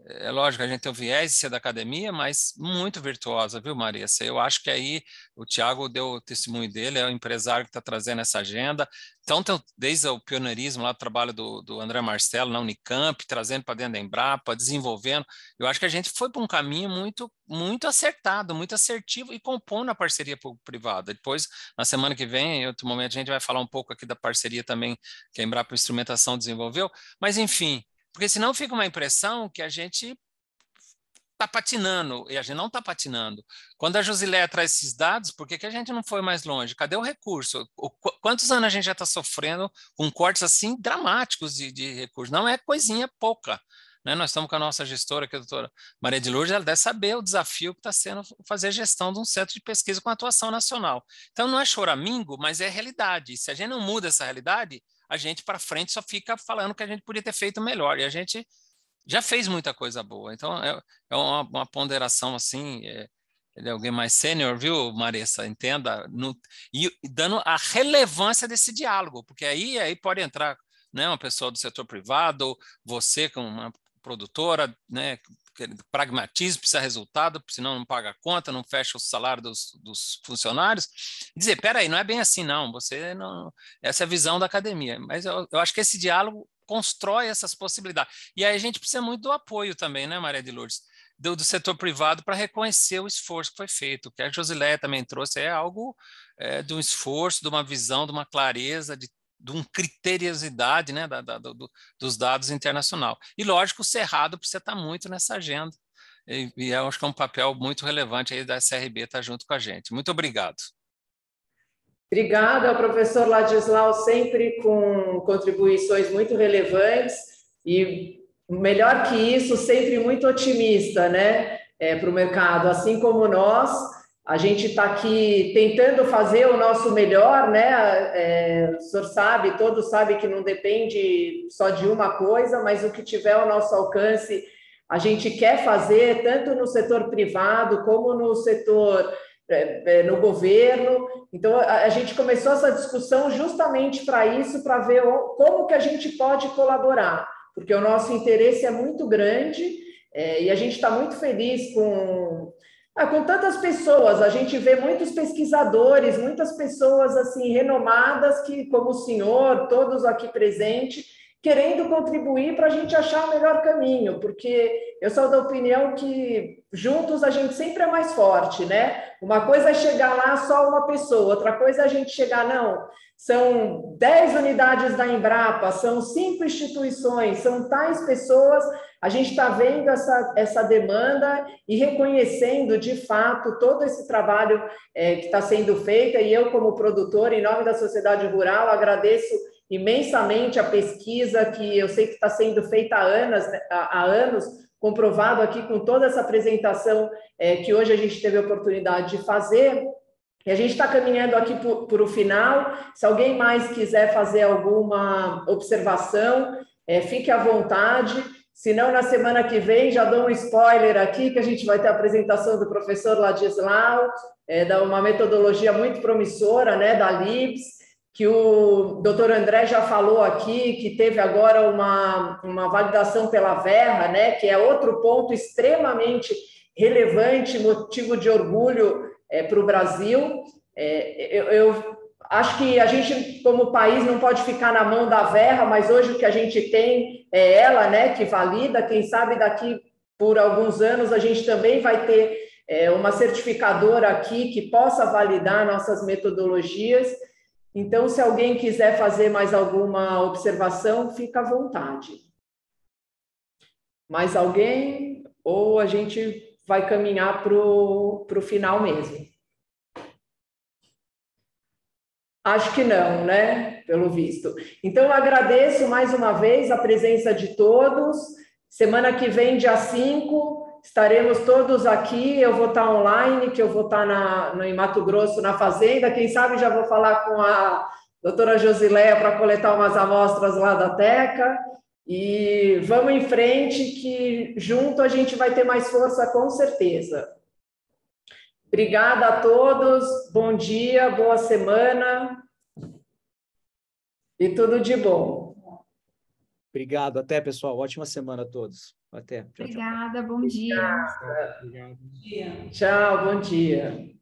Speaker 10: é lógico, a gente tem o viés de ser da academia, mas muito virtuosa, viu, Marissa? Eu acho que aí o Tiago deu o testemunho dele, é o empresário que está trazendo essa agenda. Então, desde o pioneirismo lá do trabalho do André Marcelo na Unicamp, trazendo para dentro da Embrapa, desenvolvendo. Eu acho que a gente foi para um caminho muito, muito acertado, muito assertivo e compondo a parceria privada. Depois, na semana que vem, em outro momento, a gente vai falar um pouco aqui da parceria também que a Embrapa Instrumentação desenvolveu. Mas, enfim, porque senão fica uma impressão que a gente está patinando, e a gente não está patinando. Quando a Josileia traz esses dados, por que a gente não foi mais longe? Cadê o recurso? Quantos anos a gente já está sofrendo com cortes assim dramáticos de recursos? Não é coisinha pouca. Né? Nós estamos com a nossa gestora, que é a doutora Maria de Lourdes, ela deve saber o desafio que está sendo fazer gestão de um centro de pesquisa com atuação nacional. Então não é choramingo, mas é realidade. E se a gente não muda essa realidade, a gente para frente só fica falando que a gente podia ter feito melhor, e a gente já fez muita coisa boa. Então, é uma ponderação assim, ele é alguém mais sênior, viu, Marissa? Entenda. E dando a relevância desse diálogo, porque aí pode entrar, né, uma pessoa do setor privado, ou você como uma produtora, né, pragmatismo, precisa de resultado, senão não paga a conta, não fecha o salário dos funcionários. Dizer, peraí, não é bem assim, não. Você não. Essa é a visão da academia. Mas eu acho que esse diálogo constrói essas possibilidades. E aí a gente precisa muito do apoio também, né, Maria de Lourdes? Do setor privado para reconhecer o esforço que foi feito. O que a Josileia também trouxe é algo de um esforço, de uma visão, de uma clareza, de uma criteriosidade, né, dos dados internacional. E, lógico, o Cerrado precisa estar muito nessa agenda. E eu acho que é um papel muito relevante aí da SRB estar junto com a gente. Muito obrigado.
Speaker 3: Obrigada ao professor Ladislau, sempre com contribuições muito relevantes e, melhor que isso, sempre muito otimista, né, para o mercado. Assim como nós, a gente está aqui tentando fazer o nosso melhor, né? O senhor sabe, todos sabem que não depende só de uma coisa, mas o que tiver ao nosso alcance, a gente quer fazer, tanto no setor privado como no setor no governo. Então, a gente começou essa discussão justamente para isso, para ver como que a gente pode colaborar, porque o nosso interesse é muito grande e a gente está muito feliz com tantas pessoas. A gente vê muitos pesquisadores, muitas pessoas assim renomadas, que, como o senhor, todos aqui presentes, querendo contribuir para a gente achar o melhor caminho, porque eu sou da opinião que juntos a gente sempre é mais forte, né? Uma coisa é chegar lá só uma pessoa, outra coisa é a gente chegar, não, são 10 unidades da Embrapa, são 5 instituições, são tais pessoas, a gente está vendo essa demanda e reconhecendo, de fato, todo esse trabalho que está sendo feito, e eu, como produtora, em nome da sociedade rural, agradeço imensamente a pesquisa que eu sei que está sendo feita há anos, comprovado aqui com toda essa apresentação que hoje a gente teve a oportunidade de fazer. E a gente está caminhando aqui para o final. Se alguém mais quiser fazer alguma observação, fique à vontade. Se não, na semana que vem, já dou um spoiler aqui, que a gente vai ter a apresentação do professor Ladislau, uma metodologia muito promissora, né, da LIBS, que o doutor André já falou aqui, que teve agora uma validação pela Verra, né, que é outro ponto extremamente relevante, motivo de orgulho para o Brasil. Eu acho que a gente, como país, não pode ficar na mão da Verra, mas hoje o que a gente tem é ela, né, que valida. Quem sabe daqui por alguns anos a gente também vai ter uma certificadora aqui que possa validar nossas metodologias. Então, se alguém quiser fazer mais alguma observação, fica à vontade. Mais alguém? Ou a gente vai caminhar para o final mesmo? Acho que não, né? Pelo visto. Então, eu agradeço mais uma vez a presença de todos. Semana que vem, dia 5, estaremos todos aqui. Eu vou estar online, que eu vou estar em Mato Grosso, na fazenda. Quem sabe já vou falar com a doutora Josileia para coletar umas amostras lá da Teca. E vamos em frente, que junto a gente vai ter mais força, com certeza. Obrigada a todos, bom dia, boa semana e tudo de bom.
Speaker 6: Obrigado, até, pessoal. Ótima semana a todos. Até.
Speaker 7: Obrigada, bom dia.
Speaker 3: Tchau, bom dia.